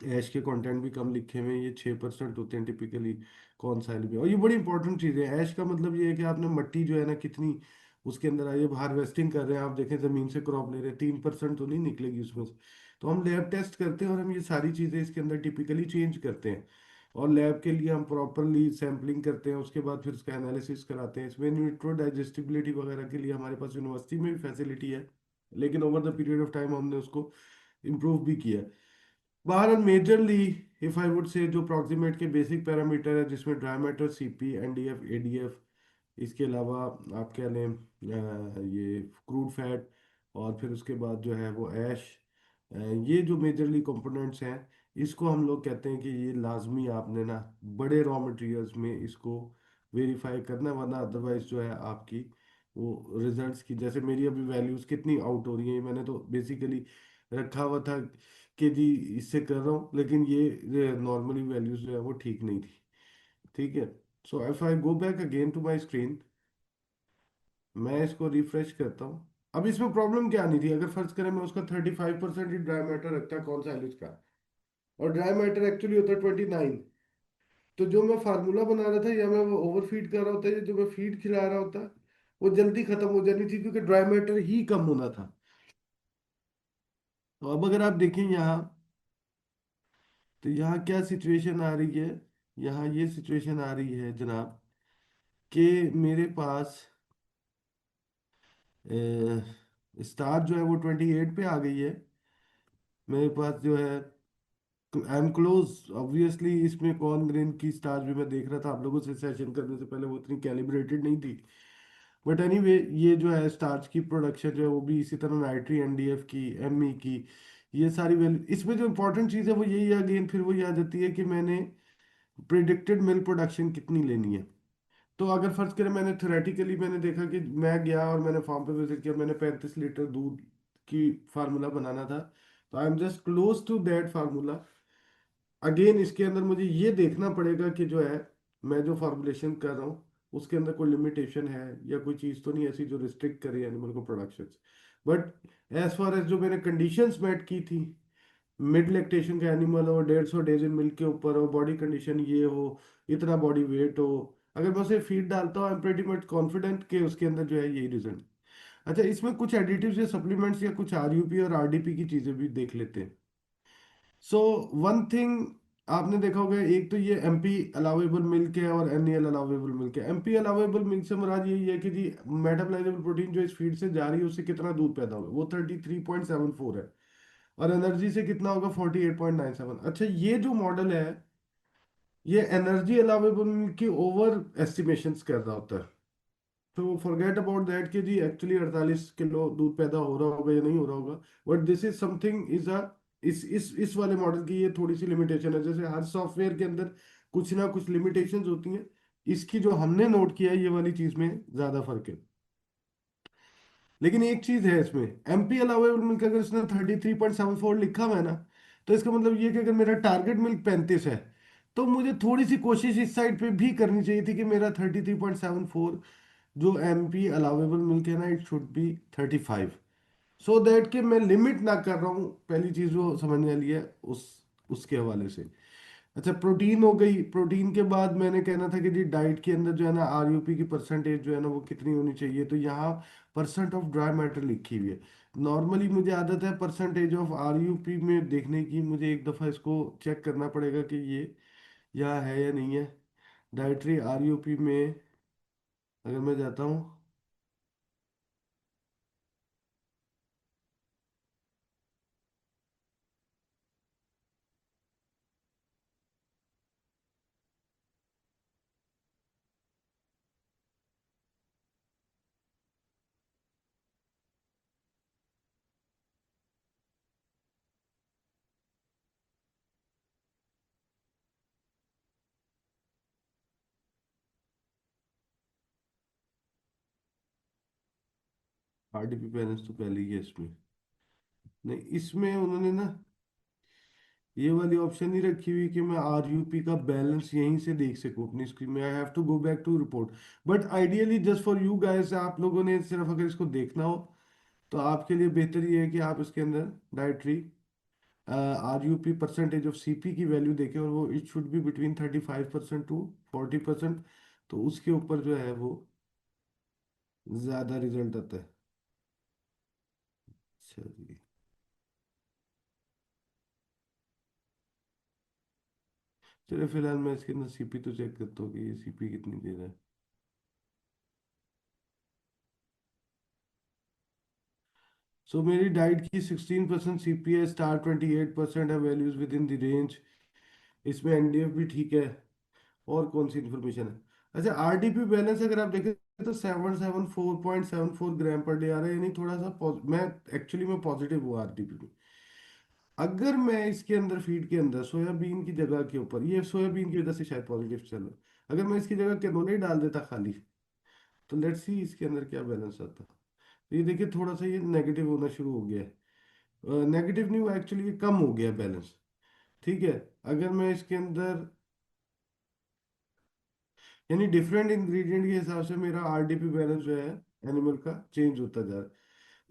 ऐश के कंटेंट भी कम लिखे हुए हैं, ये 6% होते हैं टिपिकली कौन सा में। और ये बड़ी इंपॉर्टेंट चीज़ है, ऐश का मतलब ये है कि आपने मिट्टी जो है ना कितनी उसके अंदर आई है। हार्वेस्टिंग कर रहे हैं आप, देखें ज़मीन से क्रॉप ले रहे हैं, 3% तो नहीं निकलेगी उसमें से। तो हम लैब टेस्ट करते हैं और हम ये सारी चीज़ें इसके अंदर टिपिकली चेंज करते हैं, और लैब के लिए हम प्रॉपरली सैम्पलिंग करते हैं, उसके बाद फिर उसका एनालिसिस कराते हैं। इसमें न्यूट्रो डाइजेस्टिबिलिटी वगैरह के लिए हमारे पास यूनिवर्सिटी में भी फैसिलिटी है, लेकिन over the period of time हमने उसको इम्प्रूव भी किया है। बहरहाल majorly if I would say जो प्रॉक्सिमेट के बेसिक पैरामीटर है, जिसमें dry matter, CP, NDF, ADF, इसके अलावा आप क्या लें ये क्रूड फैट, और फिर उसके बाद जो है वो ऐश, ये जो मेजरली कंपोनेंट्स हैं, इसको हम लोग कहते हैं कि ये लाजमी आपने ना बड़े रॉ मटेरियल्स में इसको वेरीफाई करना है, वरना अदरवाइज जो है आपकी वो रिजल्ट्स की, जैसे मेरी अभी वैल्यूज़ कितनी आउट हो रही हैं, मैंने तो बेसिकली रखा हुआ था कि जी इससे कर रहा हूँ, लेकिन ये नॉर्मली वैल्यूज जो है वो ठीक नहीं थी। ठीक है, so if I go back again to my screen, मैं इसको रिफ्रेश करता हूँ। अब इसमें प्रॉब्लम क्या नहीं थी, अगर फर्ज करें मैं उसका 35% ही ड्राई मैटर रखता कौन सा का, और ड्राई मैटर एक्चुअली होता है 29, तो जो मैं फार्मूला बना रहा था या मैं वो ओवर फीड कर रहा होता या जो मैं फीड खिला रहा होता, वो जल्दी खत्म हो जानी थी क्योंकि ड्राई मैटर ही कम होना था। तो अब अगर आप देखें यहाँ, तो यहाँ क्या सिचुएशन आ रही है, यहाँ ये सिचुएशन आ रही है जनाब कि मेरे पास स्टार जो है वो 28 पे आ गई है। मेरे पास जो है आई एम क्लोज ऑब्वियसली, इसमें कॉर्न ग्रेन की स्टार भी मैं देख रहा था आप लोगों से सेशन करने से पहले, वो इतनी कैलिब्रेटेड नहीं थी। बट एनीवे ये जो है स्टार्च की प्रोडक्शन जो है वो भी इसी तरह नाइट्री, एनडीएफ की, एमई की, ये सारी वैल्यू। इसमें जो इंपॉर्टेंट चीज़ है वो यही है, अगेन फिर वो ये आ जाती है कि मैंने प्रिडिक्टेड मिल्क प्रोडक्शन कितनी लेनी है। तो अगर फर्ज करें मैंने थ्योरेटिकली मैंने देखा कि मैं गया और मैंने फार्म पे विजिट किया, मैंने 35 लीटर दूध की फार्मूला बनाना था, तो I am just close to that formula. Again इसके अंदर मुझे ये देखना पड़ेगा कि जो है मैं जो फॉर्मुलेशन कर रहा हूँ उसके अंदर कोई लिमिटेशन है या कोई चीज़ तो नहीं ऐसी जो रिस्ट्रिक्ट करे एनिमल को production. But as far as जो मैंने कंडीशंस मेट की थी, मिड लैक्टेशन का एनिमल हो, 150 डेज इन मिल्क के ऊपर हो, बॉडी कंडीशन ये हो, इतना बॉडी वेट हो, अगर मैं उसे फीड डालता हूँ I am pretty much confident कि उसके अंदर जो है यही रिजल्ट। अच्छा, इसमें कुछ एडिटिव्स या सप्लीमेंट्स या कुछ आरयूपी और आरडीपी की चीज़ें भी देख लेते हैं। सो वन थिंग आपने देखा होगा, एक तो ये एमपी अलाउेबल मिल्क है और एनएल अलाउेबल मिल्क है। एमपी अलाउेबल मिल्क से मुराद यही है कि जी मेटाबोलाइजेबल प्रोटीन जो इस फीड से जा रही है उससे कितना दूध पैदा होगा, वो 33.74 है, और एनर्जी से कितना होगा 48.97। अच्छा, ये जो मॉडल है ये एनर्जी अलाउेबल मिल्क की ओवर एस्टिमेशंस कर रहा होता है। तो फॉरगेट अबाउट दैट कि जी एक्चुअली 48 किलो दूध पैदा हो रहा होगा या नहीं हो रहा होगा। But this is something is a इस वाले मॉडल की ये थोड़ी सी लिमिटेशन है, जैसे हर सॉफ्टवेयर के अंदर कुछ ना कुछ लिमिटेशंस होती हैं, इसकी जो हमने नोट किया है ये वाली चीज में ज्यादा फर्क है। लेकिन एक चीज है इसमें, एमपी अलाउेबल मिल्क अगर इसने 33.74 लिखा हुआ है ना, तो इसका मतलब ये कि अगर मेरा टारगेट मिल्क 35 है, तो मुझे थोड़ी सी कोशिश इस साइड पे भी करनी चाहिए थी कि मेरा 33.74 जो एम पी अलाउेबल मिल्क है ना, it should B 35, so that कि मैं लिमिट ना कर रहा हूँ। पहली चीज वो समझने वाली है उसके हवाले से। अच्छा, प्रोटीन हो गई। प्रोटीन के बाद मैंने कहना था कि जी डाइट के अंदर जो है ना आरयूपी की परसेंटेज जो है ना वो कितनी होनी चाहिए, तो यहाँ परसेंट ऑफ ड्राई मैटर लिखी हुई है। नॉर्मली मुझे आदत है परसेंटेज ऑफ आरयूपी में देखने की, मुझे एक दफ़ा इसको चेक करना पड़ेगा कि ये यहाँ है या नहीं है। डाइटरी आरयूपी में अगर मैं जाता हूँ, आरडीपी बैलेंस तो पहले ही है इसमें। नहीं, इसमें उन्होंने ना ये वाली ऑप्शन नहीं रखी हुई कि मैं आरयूपी का बैलेंस यहीं से देख सकूं अपनी स्क्रीन में। I have to go back to report. But ideally just for you guys, आप लोगों ने सिर्फ अगर इसको देखना हो तो आपके लिए बेहतर ये है कि आप इसके अंदर dietary RUP percentage of CP की वैल्यू देखें, और वो it should be between 35% to 40%। तो उसके ऊपर जो है वो ज़्यादा रिजल्ट आता है। चलिए, चलिए फिलहाल मैं इसके अंदर सीपी तो चेक करता हूँ कि ये सीपी कितनी दे रहा है। सो मेरी डाइट की 16% सीपी है, स्टार 28% है, values with in the range. इसमें एनडीएफ भी ठीक है। और कौन सी इन्फॉर्मेशन है? अच्छा, आरडीपी बैलेंस अगर आप देखें तो 774.74 ग्राम पर डे आ रहा है, यानी थोड़ा सा मैं एक्चुअली में पॉजिटिव हुआ आरडीपी में। अगर मैं इसके अंदर फीड के अंदर सोयाबीन की जगह के ऊपर, ये सोयाबीन की वजह से शायद पॉजिटिव चल रहा है, अगर मैं इसकी जगह कैनोला ही डाल देता खाली, तो लेट्स सी इसके अंदर क्या बैलेंस आता। तो ये देखिए थोड़ा सा ये नेगेटिव होना शुरू हो गया है। नेगेटिव नहीं हुआ एक्चुअली, ये कम हो गया बैलेंस। ठीक है। अगर मैं इसके अंदर, यानी डिफरेंट इंग्रेडिएंट के हिसाब से मेरा आरडीपी बैलेंस जो है एनिमल का चेंज होता जा रहा है।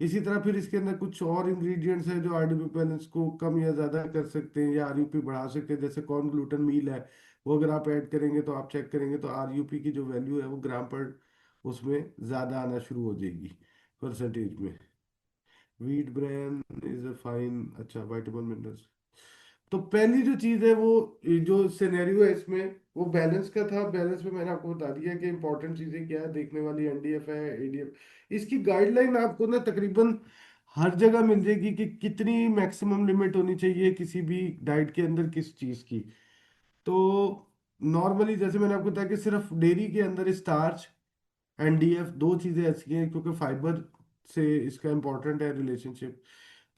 इसी तरह फिर इसके अंदर कुछ और इंग्रेडिएंट्स हैं जो आरडीपी बैलेंस को कम या ज्यादा कर सकते हैं या आरयूपी बढ़ा सकते हैं, जैसे कॉर्न ग्लूटन मील है, वो अगर आप ऐड करेंगे तो आप चेक करेंगे तो आरयूपी की जो वैल्यू है वो ग्राम पर उसमें ज्यादा आना शुरू हो जाएगी परसेंटेज में। Wheat brain is a fine. अच्छा, वाइटामिन मिनरल्स। तो पहली जो चीज है वो, ये जो सिनेरियो है इसमें वो बैलेंस का था। बैलेंस में मैंने आपको बता दिया कि इंपॉर्टेंट चीजें क्या है देखने वाली, एनडीएफ है, एडीएफ। इसकी गाइडलाइन आपको ना तकरीबन हर जगह मिल जाएगी कि कितनी मैक्सिमम लिमिट होनी चाहिए किसी भी डाइट के अंदर किस चीज की। तो नॉर्मली जैसे मैंने आपको बताया कि सिर्फ डेयरी के अंदर स्टार्च, एनडीएफ, दो चीजें ऐसी हैं क्योंकि फाइबर से इसका इंपॉर्टेंट है रिलेशनशिप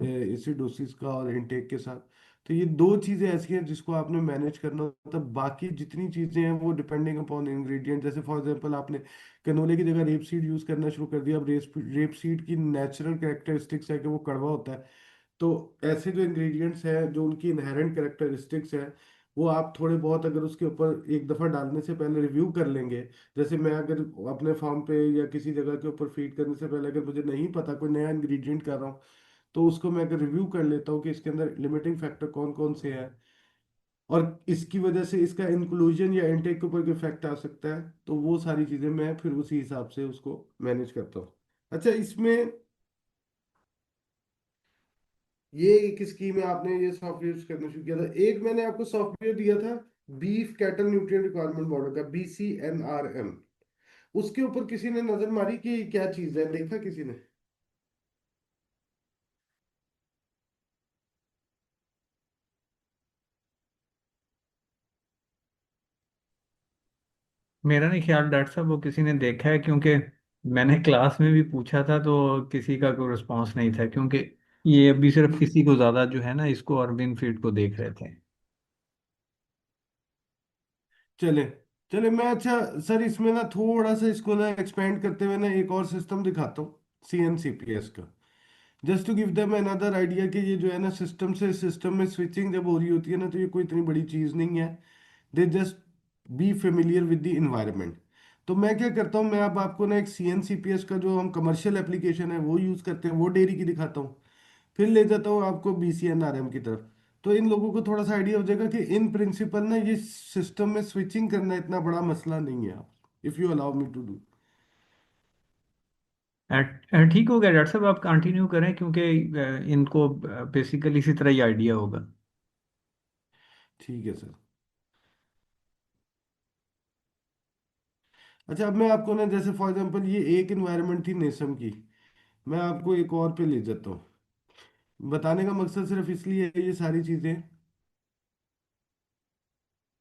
एसिडोसिस का और इनटेक के साथ। तो ये दो चीजें ऐसी हैं जिसको आपने मैनेज करना होता है। बाकी जितनी चीजें हैं वो डिपेंडिंग अपॉन इंग्रेडिएंट। जैसे फॉर एग्जांपल आपने कैनोले की जगह रेप सीड यूज करना शुरू कर दिया। अब रेप सीड की नेचुरल कैरेक्टरिस्टिक्स है कि वो कड़वा होता है। तो ऐसे जो इंग्रेडिएंट्स हैं जो उनकी इनहेरेंट कैरेक्टरिस्टिक्स हैं, वो आप थोड़े बहुत अगर उसके ऊपर एक दफ़ा डालने से पहले रिव्यू कर लेंगे। जैसे मैं अगर अपने फार्म पे या किसी जगह के ऊपर फीड करने से पहले अगर मुझे नहीं पता कोई नया इंग्रेडिएंट कर रहा हूँ, तो उसको मैं अगर रिव्यू कर लेता हूँ कि इसके अंदर लिमिटिंग फैक्टर कौन कौन से हैं और इसकी वजह से इसका इंक्लूजन या इनटेक के ऊपर कोई इफेक्ट आ सकता है, तो वो सारी चीज़ें मैं फिर उसी हिसाब से उसको मैनेज करता हूँ। अच्छा, इसमें ये एक स्कीम है, आपने ये सॉफ्टवेयर यूज करना शुरू किया था। एक मैंने आपको सॉफ्टवेयर दिया था beef cattle nutrient requirement model का, BCNRM। उसके ऊपर किसी ने नजर मारी कि क्या चीज है, देखा किसी ने? मेरा नहीं ख्याल डॉक्टर साहब वो किसी ने देखा है, क्योंकि मैंने क्लास में भी पूछा था तो किसी का कोई रिस्पांस नहीं था, क्योंकि ये अभी सिर्फ किसी को ज्यादा जो है ना इसको अरविंद फीड को देख रहे थे। चले, चले मैं, अच्छा सर इसमें ना थोड़ा सा इसको ना एक्सपेंड करते हुए ना एक और सिस्टम दिखाता हूँ, CNCPS का। Just to give them another idea कि ये जो है ना सिस्टम से सिस्टम में स्विचिंग जब हो रही होती है ना, तो ये कोई इतनी बड़ी चीज़ नहीं है। They just be familiar with the environment. तो मैं क्या करता हूँ, मैं अब आपको ना एक CNCPS का जो हम कमर्शियल एप्लीकेशन है वो यूज़ करते हैं, वो डेयरी की दिखाता हूँ। फिर ले जाता हूँ आपको BCNRM की तरफ। तो इन लोगों को थोड़ा सा आइडिया हो जाएगा कि इन प्रिंसिपल ना ये सिस्टम में स्विचिंग करना इतना बड़ा मसला नहीं है, आप if you allow me to do. ठीक हो गया डॉक्टर साहब, आप कंटिन्यू करें क्योंकि इनको बेसिकली इसी तरह ही आइडिया होगा। ठीक है सर। अच्छा, अब मैं आपको ना, जैसे फॉर एग्जांपल ये एक इन्वायरमेंट थी नेसम की, मैं आपको एक और पे ले जाता हूँ। बताने का मकसद सिर्फ इसलिए है ये सारी चीजें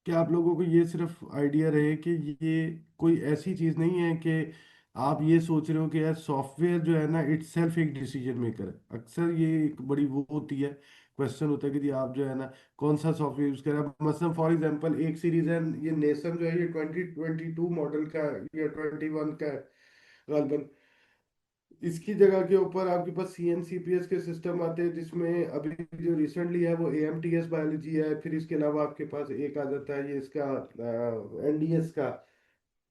कि आप लोगों को ये सिर्फ आइडिया रहे कि ये कोई ऐसी चीज नहीं है कि आप ये सोच रहे हो कि यार सॉफ्टवेयर जो है ना इट्स सेल्फ एक डिसीजन मेकर है। अक्सर ये एक बड़ी वो होती है, क्वेश्चन होता है कि जी आप जो है ना कौन सा सॉफ्टवेयर यूज कर रहे हैं। मसलन फॉर एग्जांपल एक सीरीज है, ये नेसम जो है ये 2022 मॉडल का है, या 21 का है गालबन। इसकी जगह के ऊपर आपके पास CNCPS के सिस्टम आते हैं, जिसमें अभी जो रिसेंटली है वो AMTS बायोलॉजी है। फिर इसके अलावा आपके पास एक आ जाता है ये इसका NDS का।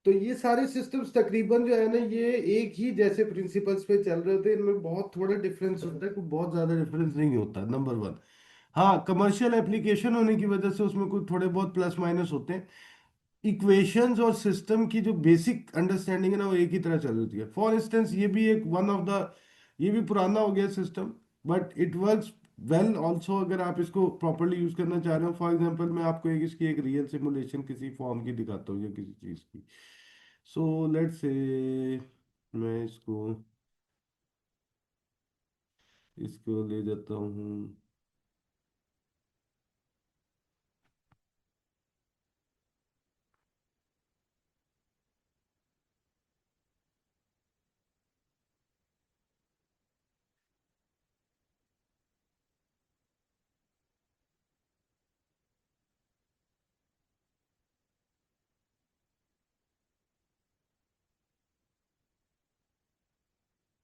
तो ये सारे सिस्टम्स तकरीबन जो है ना ये एक ही जैसे प्रिंसिपल्स पे चल रहे होते हैं। इनमें बहुत थोड़ा डिफरेंस होता है, कोई बहुत ज्यादा डिफरेंस नहीं होता, नंबर वन। हाँ, कमर्शियल एप्लीकेशन होने की वजह से उसमें कुछ थोड़े बहुत प्लस माइनस होते हैं। इक्वेशंस और सिस्टम की जो बेसिक अंडरस्टैंडिंग है ना वो एक ही तरह चल रही है। फॉर इंस्टेंस ये भी एक वन ऑफ द, ये भी पुराना हो गया system, but it works well also अगर आप इसको प्रॉपरली यूज करना चाह रहे हो। फॉर एग्जांपल मैं आपको एक इसकी एक रियल सिमुलेशन किसी फॉर्म की दिखाता हूँ या किसी चीज की। सो लेट्स से मैं इसको इसको ले जाता हूँ।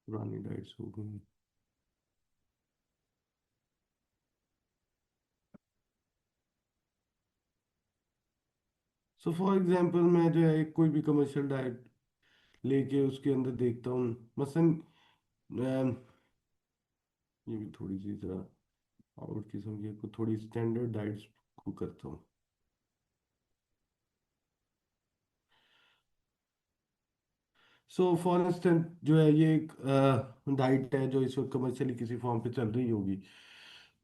पुरानी डाइट्स हो गई। सो फॉर एग्जांपल मैं जो है कोई भी कमर्शियल डाइट लेके उसके अंदर देखता हूँ। मसलन ये भी थोड़ी सी जरा आउट किस्म की को थोड़ी स्टैंडर्ड डाइट्स को करता हूँ। सो फॉर इंस्टेंट जो है ये एक डाइट है जो इस वक्त कमर्शियली किसी फॉर्म पे चल रही होगी।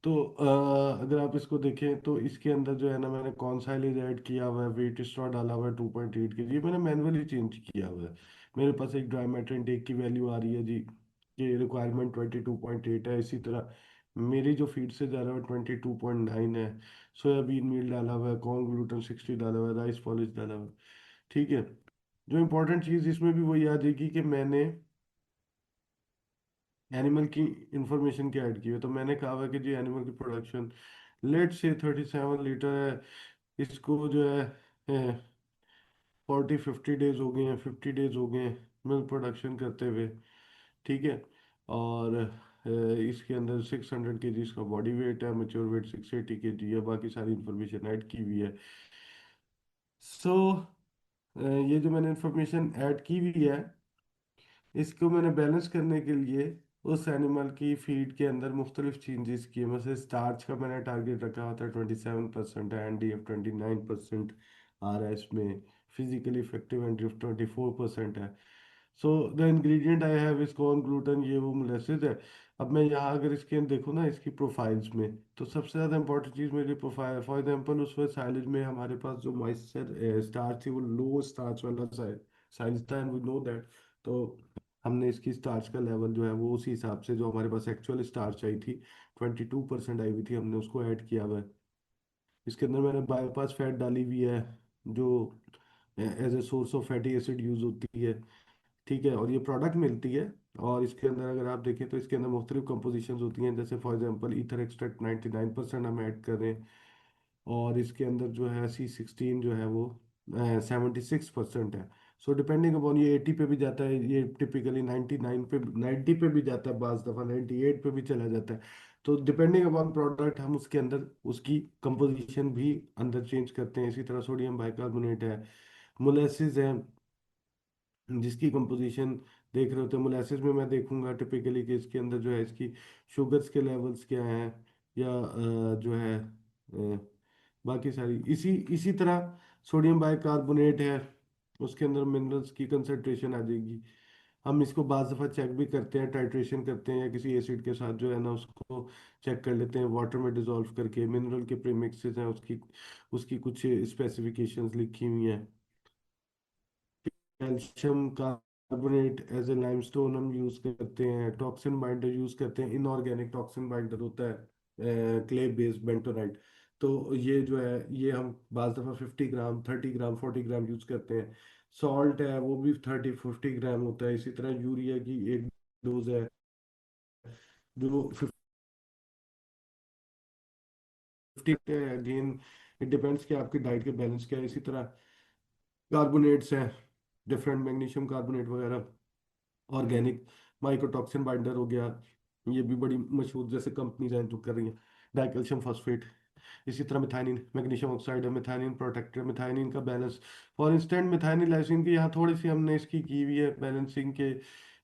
तो अगर आप इसको देखें तो इसके अंदर जो है ना मैंने कौन सा ऐड किया हुआ है, वेट स्ट्रॉ डाला हुआ है 2.8 kg, ये मैंने मैनुअली चेंज किया हुआ है। मेरे पास एक ड्राई मैटर इनटेक की वैल्यू आ रही है जी, ये रिक्वायरमेंट 22.8 है। इसी तरह मेरी जो फीड से जा रहा है 22.9 है। सोयाबीन मील डाला हुआ है, कॉर्न ग्लूटन 60 डाला हुआ है, राइस पॉलिश डाला हुआ है। ठीक है, जो इम्पोर्टेंट चीज़ इसमें भी वही आ जाएगी कि मैंने एनिमल की इंफॉर्मेशन क्या ऐड की है। तो मैंने कहा हुआ है कि जी एनिमल की प्रोडक्शन लेट से 37 लीटर है। इसको जो है 40-50 डेज हो गए हैं, 50 डेज हो गए हैं मिल्क प्रोडक्शन करते हुए। ठीक है, और इसके अंदर 600 kg इसका बॉडी वेट है, मेच्योर वेट 680 kg है, बाकी सारी इंफॉर्मेशन ऐड की हुई है। सो ये जो मैंने इंफॉर्मेशन ऐड की हुई है इसको मैंने बैलेंस करने के लिए उस एनिमल की फीड के अंदर मुख्तलिफ चेंजेस किए। मतलब स्टार्च का मैंने टारगेट रखा हुआ था 27% है, NDF 29% आ रहा है इसमें, फिजिकली इफेक्टिव NDF 24% है। So the ingredient I have is corn gluten, ये वो मोलेसिस है। अब मैं यहाँ अगर इसके देखूँ ना इसकी प्रोफाइल्स में, तो सबसे ज़्यादा इंपॉर्टेंट चीज़ मेरी प्रोफाइल। फॉर एग्जांपल उस वक्त साइलेज में हमारे पास जो मॉइस्चर स्टार्च थी वो लो स्टार्च वाला साइलेज था, एंड वी नो दैट। तो हमने इसकी स्टार्च का लेवल जो है वो उसी हिसाब से जो हमारे पास एक्चुअल स्टार्च आई थी 22% आई हुई थी, हमने उसको ऐड किया हुआ है। इसके अंदर मैंने बायोपास फैट डाली हुई है जो as a source of fatty acid use होती है। ठीक है, और ये प्रोडक्ट मिलती है। और इसके अंदर अगर आप देखें तो इसके अंदर मुख्तलिफ कंपोजिशंस होती हैं, जैसे फॉर एग्जांपल ईथर एक्सट्रैक्ट 99% हम ऐड कर रहे हैं। और इसके अंदर जो है C16 जो है वो 76% है। सो डिपेंडिंग अपॉन ये 80 पे भी जाता है, ये टिपिकली 99 पे 90 पे भी जाता है, बाज दफ़ा 98 पे भी चला जाता है। तो डिपेंडिंग अपॉन प्रोडक्ट हम उसके अंदर उसकी कंपोजिशन भी अंदर चेंज करते हैं। इसी तरह सोडियम बाइकार्बोनेट है, मोलेसिस है, जिसकी कंपोजिशन देख रहे होते हैं। मोलेसिस में मैं देखूंगा टिपिकली कि इसके अंदर जो है इसकी शुगर्स के लेवल्स क्या हैं, या जो है बाकी सारी इसी इसी तरह सोडियम बाइकार्बोनेट है, उसके अंदर मिनरल्स की कंसंट्रेशन आ जाएगी। हम इसको बाज़ दफ़ा चेक भी करते हैं, टाइट्रेशन करते हैं या किसी एसिड के साथ जो है ना उसको चेक कर लेते हैं वाटर में डिसॉल्व करके। मिनरल के प्रीमिक्सेस हैं, उसकी उसकी कुछ स्पेसिफिकेशंस लिखी हुई हैं। Calcium carbonate as a limestone हम यूज़ करते हैं। टॉक्सिन बाइंडर यूज़ करते हैं, इनऑर्गेनिक टॉक्सिन बाइंडर होता है क्ले बेस्ड बेंटोनाइट। तो ये जो है ये हम बाज़ दफ़ा 50 ग्राम 30 ग्राम 40 ग्राम यूज़ करते हैं। सॉल्ट है वो भी 30-50 ग्राम होता है। इसी तरह यूरिया की एक डोज है जो 50 है। अगेन इट डिपेंड्स कि आपकी डाइट के बैलेंस क्या है। इसी तरह कार्बोनेट्स हैं, डिफरेंट मैग्नीशियम कार्बोनेट वगैरह, ऑर्गेनिक माइकोटॉक्सिन बाइंडर हो गया। ये भी बड़ी मशहूर जैसे कंपनीज हैं जो कर रही हैं। डाइकैल्शियम फॉस्फेट, इसी तरह मिथाइनिन मैग्नीशियम ऑक्साइड है, मिथाइनिन प्रोटेक्टर, मिथाइनिन का बैलेंस। फॉर इंस्टेंट मिथाइनिल लाइसिन की यहाँ थोड़ी सी हमने इसकी की हुई है बैलेंसिंग के,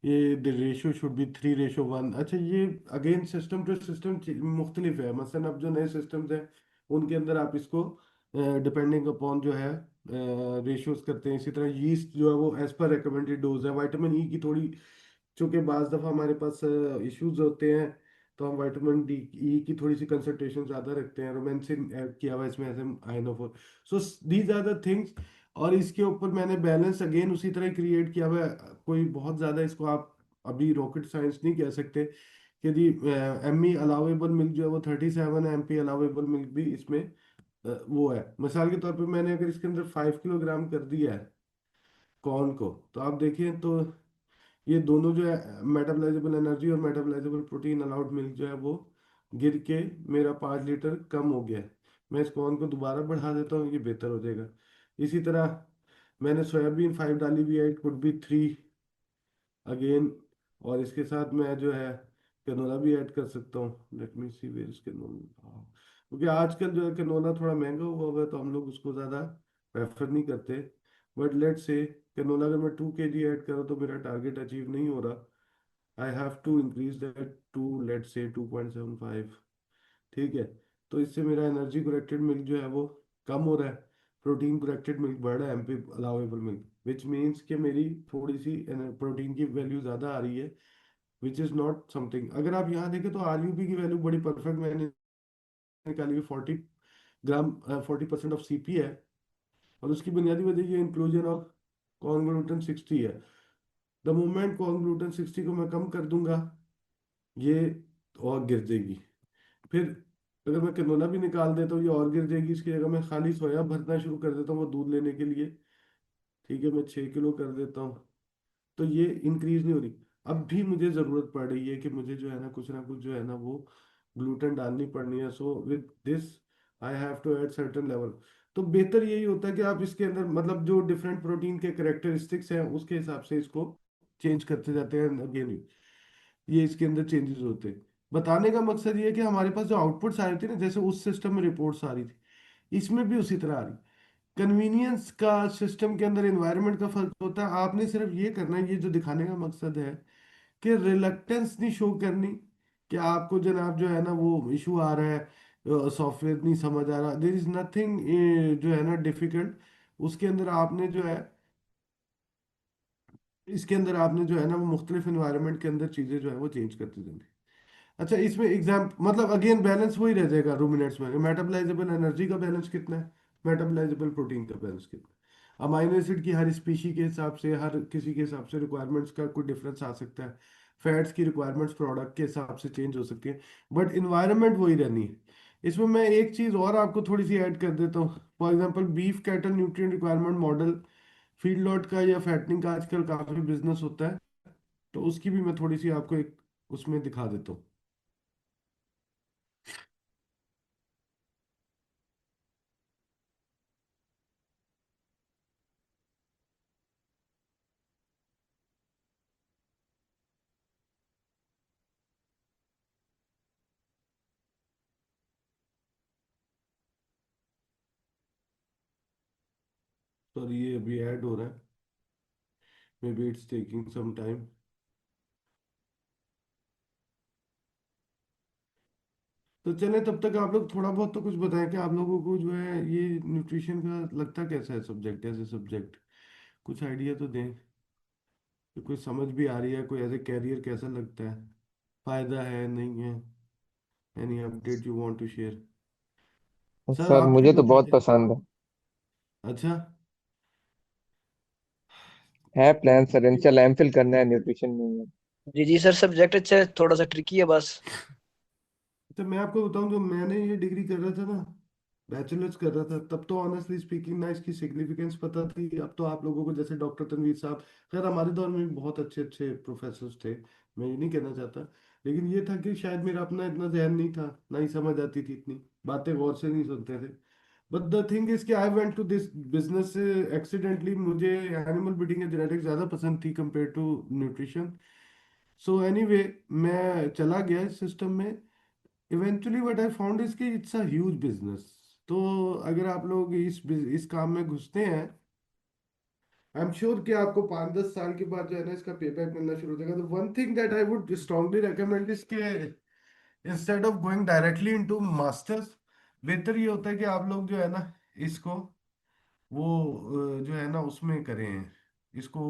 ये द रेशियो शुड बी 3:1। अच्छा ये अगेन सिस्टम टू सिस्टम मुख्तलिफ है। मसलन अब जो नए सिस्टम्स हैं उनके अंदर आप इसको डिपेंडिंग अपॉन जो है रेशियोज करते हैं। इसी तरह यीस्ट जो है वो एज पर रिकमेंडेड डोज है। विटामिन ई की थोड़ी, चूंकि बाज दफ़ा हमारे पास इश्यूज होते हैं तो हम विटामिन डी ई की थोड़ी सी कंसंट्रेशन ज़्यादा रखते हैं। रोमेंसिन ऐड किया हुआ है इसमें as an ionophore. So these are the things. और इसके ऊपर मैंने बैलेंस अगेन उसी तरह क्रिएट किया हुआ है। कोई बहुत ज़्यादा इसको आप अभी रॉकेट साइंस नहीं कह सकते कि जी एम ई अलाउेबल मिल्क जो है वो 37 है, एम पी अलाउेबल मिल्क भी इसमें वो है। मिसाल के तौर पे मैंने अगर इसके अंदर 5 किलोग्राम कर दिया है कॉर्न को, तो आप देखिए तो ये दोनों जो है मेटाबोलाइजेबल एनर्जी और मेटाबोलाइजेबल प्रोटीन अलाउड मिल्क जो है वो गिर के मेरा 5 लीटर कम हो गया है। मैं इस कॉर्न को दोबारा बढ़ा देता हूँ, ये बेहतर हो जाएगा। इसी तरह मैंने सोयाबीन 5 डाली हुई है, इट कुड बी 3 अगेन। और इसके साथ मैं जो है कैनोला भी ऐड कर सकता हूँ। Let me see where is canola, क्योंकि आजकल जो है कैनोला थोड़ा महंगा हुआ हुआ है तो हम लोग उसको ज़्यादा प्रेफर नहीं करते। बट लेट से कैनोला अगर मैं 2 kg ऐड करूँ तो मेरा टारगेट अचीव नहीं हो रहा। I have to increase that to let say 2.75। ठीक है, तो इससे मेरा एनर्जी करेक्टेड मिल्क जो है वो कम हो रहा है, प्रोटीन करेक्टेड मिल्क बढ़ रहा है, MP allowable milk, which means कि मेरी थोड़ी सी प्रोटीन की वैल्यू ज़्यादा आ रही है, विच इज़ नॉट समथिंग। अगर आप यहाँ देखें तो आरयूपी की वैल्यू बड़ी परफेक्ट मैंने निकाली हुई 40 ग्राम 40% ऑफ सीपी है। और उसकी बुनियादी वजह ये इंक्लूजन ऑफ कॉर्न ग्लूटेन 60 है। द मोमेंट कॉर्न ग्लूटेन 60 को मैं कम कर दूंगा ये और गिर जाएगी। फिर अगर मैं कैनोला भी निकाल देता हूँ ये और गिर जाएगी। इसकी जगह मैं खाली सोया भरना शुरू कर देता हूँ वो दूध लेने के लिए। ठीक है, मैं 6 किलो कर देता हूँ तो ये इंक्रीज नहीं हो रही। अब भी मुझे ज़रूरत पड़ रही है कि मुझे जो है ना कुछ जो है ना वो ग्लूटेन डालनी पड़नी है। So with this I have to add certain level. तो बेहतर यही होता है कि आप इसके अंदर मतलब जो डिफरेंट प्रोटीन के करेक्टरिस्टिक्स हैं उसके हिसाब से इसको चेंज करते जाते हैं। अगेन ये इसके अंदर चेंजेस होते हैं। बताने का मकसद ये है कि हमारे पास जो आउटपुट्स आ रही थी ना, जैसे उस सिस्टम में रिपोर्ट्स आ रही थी इसमें भी उसी तरह आ रही। कन्वीनियंस का सिस्टम के अंदर एनवायरनमेंट का फर्क होता है। आपने सिर्फ ये करना है, ये जो दिखाने का मकसद है कि रिलक्टेंस नहीं शो करनी कि आपको जनाब जो है ना वो इशू आ रहा है, सॉफ्टवेयर नहीं समझ आ रहा। देर इज नथिंग जो है ना डिफिकल्ट। उसके अंदर आपने जो है इसके अंदर आपने जो है ना वो मुख्तलिफ इन्वायरमेंट के अंदर चीज़ें जो है वो चेंज करती जानी। अच्छा इसमें एग्जाम मतलब अगेन बैलेंस वही रह जाएगा रूमिनेट्स में। मेटाबोलाइजेबल एनर्जी का बैलेंस कितना है, मेटाबोलाइजेबल प्रोटीन का बैलेंस कितना है। अमाइनो एसिड की हर स्पीशी के हिसाब से हर किसी के हिसाब से रिक्वायरमेंट्स का कोई डिफरेंस आ सकता है। फैट्स की रिक्वायरमेंट्स प्रोडक्ट के हिसाब से चेंज हो सकती है, बट इन्वायरमेंट वही रहनी है। इसमें मैं एक चीज़ और आपको थोड़ी सी ऐड कर देता हूँ। For example beef cattle nutrient requirement model, feed lot का या फैटनिंग का आजकल काफ़ी बिजनेस होता है, तो उसकी भी मैं थोड़ी सी आपको एक उसमें दिखा देता हूँ। सॉरी ये अभी ऐड हो रहा है, maybe it's taking some time. तो चले तब तक आप लोग थोड़ा बहुत तो कुछ बताएं कि आप लोगों को जो है ये न्यूट्रिशन का लगता कैसा है सब्जेक्ट, एज ए सब्जेक्ट कुछ आइडिया तो दें कि कोई समझ भी आ रही है, कोई एज ए कैरियर कैसा लगता है, फायदा है नहीं है, any update you want to share. Sir sir आप क्यों मुझे तो बता बहुत रहे? पसंद है। अच्छा। है प्लान सर, इंशाल्लाह एमफिल करना है न्यूट्रिशन में। जी जी सर, सब्जेक्ट अच्छा है, थोड़ा सा ट्रिकी है बस। तो मैं आपको बताऊं, जो मैंने ये डिग्री कर रहा था ना, बैचलर्स कर रहा था, तब तो ऑनेस्टली स्पीकिंग ना इसकी सिग्निफिकेंस पता थी। अब तो आप लोगों को जैसे डॉक्टर तनवीर साहब, खैर हमारे दौर में भी बहुत अच्छे अच्छे प्रोफेसर थे, मैं ये नहीं कहना चाहता, लेकिन ये था कि शायद मेरा अपना इतना ध्यान नहीं था, ना ही समझ आती थी, इतनी बातें गौर से नहीं सुनते थे। बट द थिंग इज कि I went to this business accidentally. मुझे एनिमल ब्रीडिंग एंड जेनेटिक्स ज़्यादा पसंद थी compare to nutrition. So anyway, मैं चला गया इस सिस्टम में। Eventually what I found is कि इट्स अ ह्यूज बिजनेस। तो अगर आप लोग इस काम में घुसते हैं, आई एम श्योर कि आपको 5-10 साल के बाद जो है ना इसका पेबैक मिलना शुरू हो जाएगा। तो one thing that I would strongly recommend is के instead of going directly into masters, बेहतर ये होता है कि आप लोग जो है ना इसको वो जो है ना उसमें करें इसको,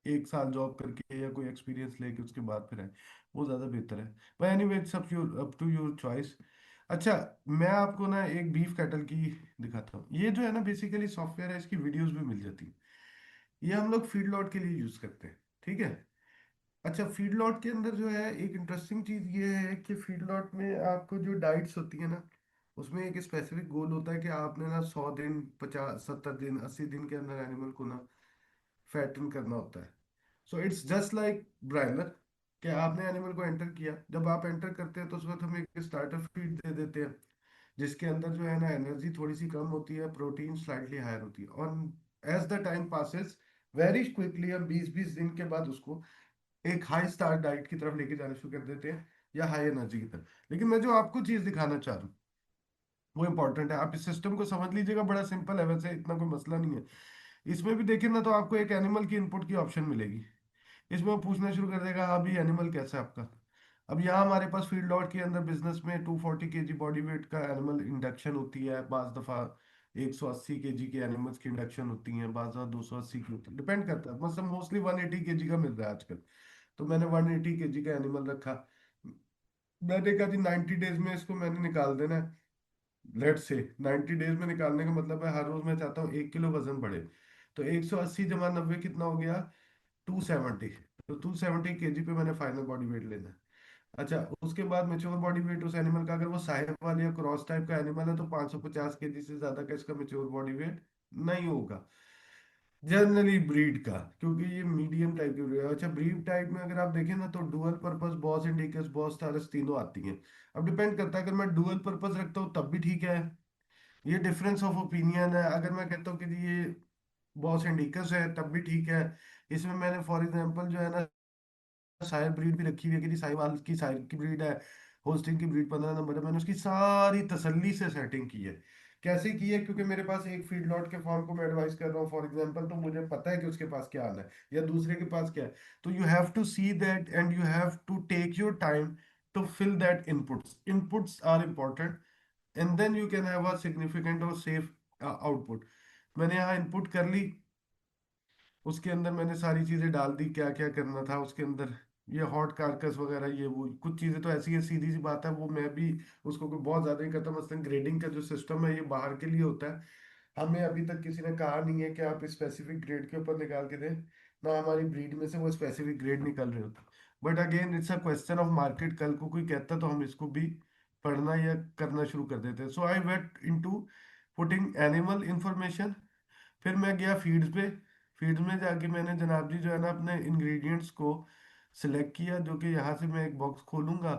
1 साल जॉब करके या कोई एक्सपीरियंस लेके उसके बाद फिर आए, वो ज़्यादा बेहतर है। पर anyway it's up to your choice. अच्छा, मैं आपको ना एक बीफ कैटल की दिखाता हूँ। ये जो है ना बेसिकली सॉफ्टवेयर है, इसकी वीडियोस भी मिल जाती हैं। ये हम लोग फीड लॉट के लिए यूज़ करते हैं, ठीक है। अच्छा, फीड लॉट के अंदर जो है एक इंटरेस्टिंग चीज़ ये है कि फीड लॉट में आपको जो डाइट्स होती है ना, उसमें एक स्पेसिफिक गोल होता है कि आपने ना 100 दिन, 50, 70 दिन, 80 दिन के अंदर एनिमल को ना फैटन करना होता है। So it's just like broiler, कि आपने एनिमल को एंटर किया, जब आप एंटर करते हैं तो उस वक्त हम एक स्टार्टर फीड दे देते हैं, जिसके अंदर जो है ना एनर्जी थोड़ी सी कम होती है, प्रोटीन स्लाइटली हायर होती है, और as the time passes very quickly हम 20-20 दिन के बाद उसको एक हाई स्टार डाइट की तरफ लेके जाना शुरू कर देते हैं, या हाई एनर्जी की तरफ। लेकिन मैं जो आपको चीज दिखाना चाह रहा हूँ वो इंपॉर्टेंट है, आप इस सिस्टम को समझ लीजिएगा, बड़ा सिंपल है वैसे, इतना कोई मसला नहीं है। इसमें भी देखिए ना तो आपको एक एनिमल की इनपुट की ऑप्शन मिलेगी। इसमें वो पूछना शुरू कर देगा, हाँ भी एनिमल कैसा है आपका। अब यहाँ हमारे पास फील्ड लॉट के अंदर बिजनेस में 240 kg बॉडी वेट का एनिमल इंडक्शन होती है, बाज दफा 180 kg के एनिमल्स की इंडक्शन होती हैं, बाज दफा 280 की होती है, डिपेंड करता है, मतलब मोस्टली 180 kg का मिल रहा है आजकल। तो मैंने 180 kg का एनिमल रखा। मैंने कहा जी 90 डेज में इसको मैंने निकाल देना है। लेट से 90 डेज में निकालने का मतलब है हर रोज मैं चाहता हूँ 1 किलो वजन बढ़े। तो 180 जमा 90 कितना हो गया, 270। तो 270 kg पे मैंने फाइनल बॉडी वेट लेना है। अच्छा, उसके बाद मेच्योर बॉडी वेट उस एनिमल का, अगर वो साहिवाल या क्रॉस टाइप का एनिमल है तो 550 kg से ज्यादा का इसका मेच्योर बॉडी वेट नहीं होगा जनरली ब्रीड का, क्योंकि ये मीडियम टाइप की ब्रीड है। अच्छा, ब्रीड टाइप में अगर आप देखें ना तो dual purpose Bos indicus boss Taurus तीनों आती हैं। अब डिपेंड करता है, अगर मैं डुअल पर्पस रखता हूँ तब भी ठीक है, ये डिफरेंस ऑफ ओपिनियन है। अगर मैं कहता हूँ कि जी ये बॉस इंडिकस है तब भी ठीक है। इसमें मैंने फॉर एग्जांपल जो है ना साहिल ब्रीड भी रखी हुई है कि जी साहिवाल की साहिल की ब्रीड है, होस्टिंग की ब्रीड 15 नंबर है, मैंने उसकी सारी तसल्ली से सेटिंग की है। कैसे की है, क्योंकि मेरे पास एक फीड लॉट के फार्म को मैं एडवाइस कर रहा हूँ फॉर एग्जांपल, तो मुझे पता है कि उसके पास क्या आना है या दूसरे के पास क्या है। तो you have to see that and you have to take your time to fill that inputs. Inputs are important and then you can have a significant और सेफ आउटपुट। मैंने यहाँ इनपुट कर ली, उसके अंदर मैंने सारी चीजें डाल दी, क्या क्या करना था उसके अंदर, ये हॉट कारकस वगैरह, ये वो कुछ चीजें तो ऐसी है, सीधी सी बात है, वो मैं भी उसको कोई बहुत ज्यादा नहीं करता। मसलन ग्रेडिंग का जो सिस्टम है ये बाहर के लिए होता है, हमें अभी तक किसी ने कहा नहीं है कि आप स्पेसिफिक ग्रेड के ऊपर निकाल के दें, ना हमारी ब्रीड में से वो स्पेसिफिक ग्रेड निकल रहे होते। But again it's a question of market, कल को कोई कहता तो हम इसको भी पढ़ना या करना शुरू कर देते हैं। So I wait into putting animal information. फिर मैं गया फीड्स पे। फीड्स में जाके मैंने जनाब जी जो है ना अपने इंग्रेडिएंट्स को सिलेक्ट किया, जो कि यहाँ से मैं एक बॉक्स खोलूंगा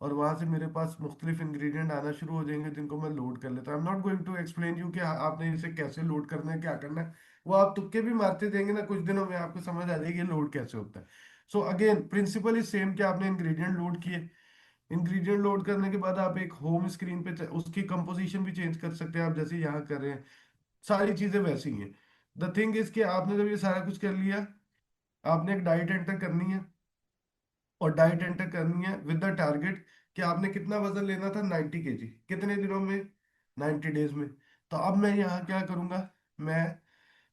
और वहां से मेरे पास मुख्तलिफ इंग्रेडिएंट आना शुरू हो जाएंगे, जिनको मैं लोड कर लेता हूँ। I am not going to explain you कि आपने इसे कैसे लोड करना है, क्या करना है, वो आप तुक्के भी मारते जाएंगे ना, कुछ दिनों में आपको समझ आ जाएगी लोड कैसे होता है। So again principle is same, कि आपने इंग्रेडिएंट लोड किए। इंग्रेडिएंट लोड करने के बाद आप एक होम स्क्रीन पे उसकी कंपोजिशन भी चेंज कर सकते हैं, आप जैसे यहाँ कर रहे हैं, सारी चीजें वैसी ही हैं। द थिंग इज कि आपने जब ये सारा कुछ कर लिया, आपने एक डाइट एंटर करनी है, और डाइट एंटर करनी है विद द टारगेट कि आपने कितना वजन लेना था, 90 kg, कितने दिनों में, 90 डेज में। तो अब मैं यहाँ क्या करूँगा, मैं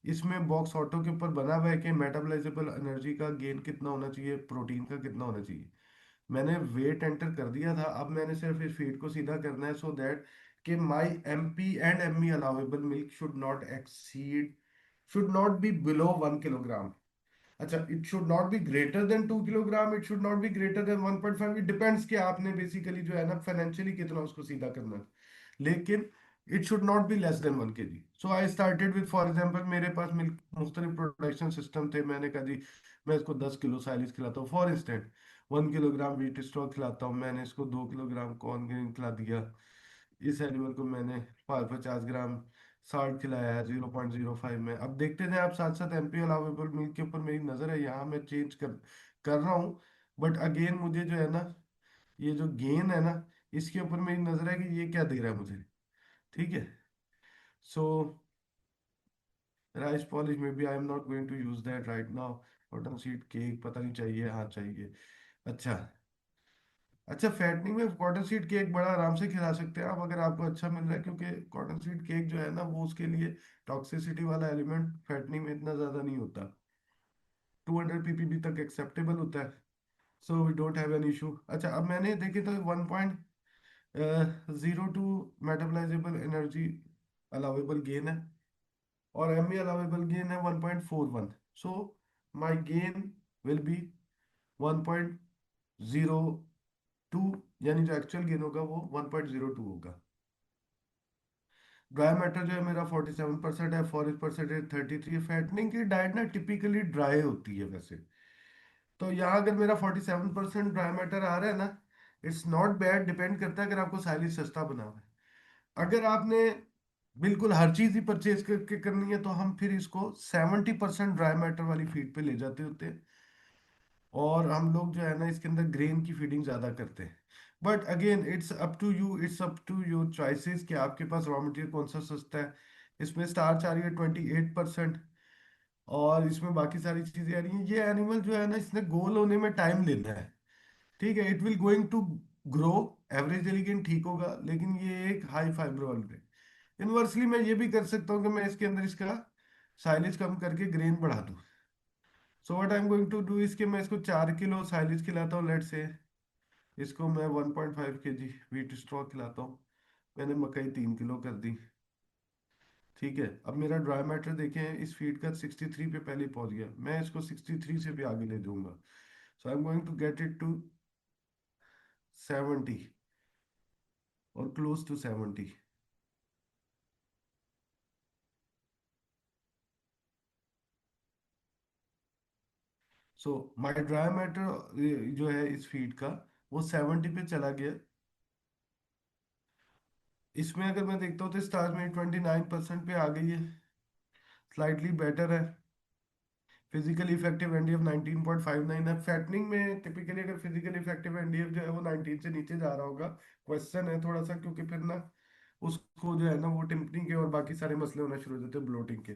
इसमें बॉक्स ऑटो के ऊपर बना हुआ है कि मेटाबॉलाइजेबल एनर्जी का गेन कितना होना चाहिए, प्रोटीन का कितना होना चाहिए। मैंने वेट एंटर कर दिया था, अब मैंने सिर्फ इस फीड को सीधा करना है, सो दैट कि my MP and ME allowable milk should not be below 1 kilogram. अच्छा, it should not be greater than 2 kilogram, it should not be greater than 1.5, it depends कि आपने बेसिकली जो है ना फाइनेंशियली कितना उसको सीधा करना है, लेकिन it should not be less than 1 kg। So I started with, for example मेरे पास मिल्क मुख्तलिफ प्रोडक्शन सिस्टम थे, मैंने कहा जी मैं इसको 10 किलो साइलिज खिलाता हूँ, for instant 1 kilogram wheat stock खिलाता हूँ, मैंने इसको 2 किलोग्राम कॉर्न ग्रेन खिला दिया, इस एनिमल को मैंने 50 ग्राम साल्ट खिलाया है 0.05 में। अब देखते जाए आप साथ साथ, MP अलाउेबल मिल्क के ऊपर मेरी नज़र है, यहाँ मैं चेंज कर रहा हूँ, बट अगेन मुझे जो है ना, ये जो गेन है ना, इसके ऊपर मेरी नज़र है कि ये क्या दे रहा है मुझे। ठीक है, सो राइस पॉलिश में भी I am not going to use that right now. Cottonseed cake पता नहीं चाहिए, हाँ चाहिए। अच्छा, अच्छा फैटनिंग में कॉटन सीड केक बड़ा आराम से खिला सकते हैं आप, अगर आपको अच्छा मिल रहा है, क्योंकि कॉटन सीड केक जो है ना वो उसके लिए टॉक्सिसिटी वाला एलिमेंट फैटनिंग में इतना ज़्यादा नहीं होता, 200 ppb तक एक्सेप्टेबल होता है, so we don't have an issue. अच्छा, अब मैंने देखे तो 1.02 मेटाबॉलाइजेबल एनर्जी अलाउेबल गेन है, और ME अलाउेबल गेन है 1.41, सो माई गेन विल बी 1.02, यानी जो एक्चुअल गेन होगा वो 1.02 होगा। ड्राई मैटर जो है मेरा 47% है, फॉरेस्ट परसेंटेज 33 है। फैटनिंग की डाइट ना टिपिकली ड्राई होती है वैसे, तो यहाँ अगर मेरा 47% ड्राई मैटर आ रहा है ना, इट्स नॉट बैड, डिपेंड करता है अगर आपको साइलेज सस्ता बना हुआ है। अगर आपने बिल्कुल हर चीज ही परचेज करके करनी है, तो हम फिर इसको 70% ड्राई मैटर वाली फीड पे ले जाते होते हैं, और हम लोग जो है ना इसके अंदर ग्रेन की फीडिंग ज्यादा करते हैं। But again it's up to you, it's up to your choices कि आपके पास रॉ मटेरियल कौन सा सस्ता है। इसमें स्टार्च आ रही है 28%, और इसमें बाकी सारी चीजें आ रही हैं। ये एनिमल जो है ना, इसने गोल होने में टाइम लेना है, ठीक है, it will going to grow, average gain ठीक होगा, लेकिन ये एक हाई फाइबर वाली है। इनवर्सली मैं ये भी कर सकता हूँ कि मैं इसके अंदर इसका साइलेज कम करके ग्रेन बढ़ा दूँ। So what I am going to do, इसके मैं इसको 4 किलो साइलेज खिलाता हूँ, लेट से इसको मैं 1.5 kg व्हीट स्ट्रॉ खिलाता हूँ, मैंने मकई 3 किलो कर दी। ठीक है, अब मेरा ड्राई मैटर देखें, इस फीड का 63 पे पहले पहुंच गया, मैं इसको 63 से भी आगे ले जाऊंगा, so I am going to get it to 70 और close to 70। So my dry matter जो है इस फीड का, वो 70 पे चला गया। इसमें अगर मैं देखता हूँ तो स्टार्च में 29% पे आ गई है, स्लाइटली बेटर है। फिजिकली इफेक्टिव एनडीएफ 19.59 है। फैटनिंग में टिपिकली अगर फिजिकली इफेक्टिव एनडीएफ जो है वो 19 से नीचे जा रहा होगा, क्वेश्चन है थोड़ा सा, क्योंकि फिर ना उसको जो है ना वो टिम्पनिंग के और बाकी सारे मसले होना शुरू हो जाते हैं, ब्लोटिंग के।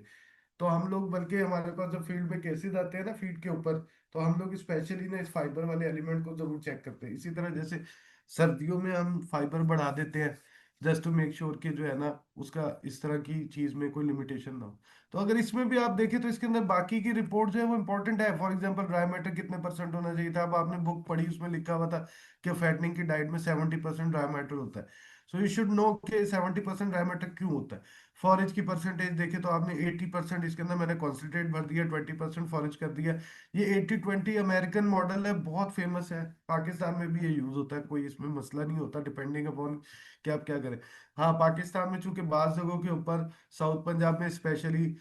तो हम लोग, बल्कि हमारे पास जब फील्ड में केसेस आते हैं ना फीड के ऊपर, तो हम लोग स्पेशली ना इस फाइबर वाले एलिमेंट को जरूर चेक करते हैं। इसी तरह जैसे सर्दियों में हम फाइबर बढ़ा देते हैं, जस्ट टू मेक श्योर कि जो है ना उसका इस तरह की चीज में कोई लिमिटेशन ना हो। तो अगर इसमें भी आप देखें तो इसके अंदर बाकी की रिपोर्ट जो है वो इंपॉर्टेंट है। फॉर एग्जांपल ड्राई मैटर कितने परसेंट होना चाहिए था, अब आपने बुक पढ़ी उसमें लिखा हुआ था कि फैटनिंग की डाइट में 70% ड्राई मैटर होता है, सो यू शुड नो कि 70% ड्राई मैटर क्यों होता है। फॉरेज की परसेंटेज देखे तो आपने 80%, इसके अंदर मैंने कॉन्सेंट्रेट भर दिया, 20% फॉरेज कर दिया। ये 80-20 अमेरिकन मॉडल है, बहुत फेमस है, पाकिस्तान में भी ये यूज होता है, कोई इसमें मसला नहीं होता, डिपेंडिंग अपॉन कि आप क्या करें। हाँ, पाकिस्तान में चूंकि बाज़ जगहों के ऊपर, साउथ पंजाब में स्पेशली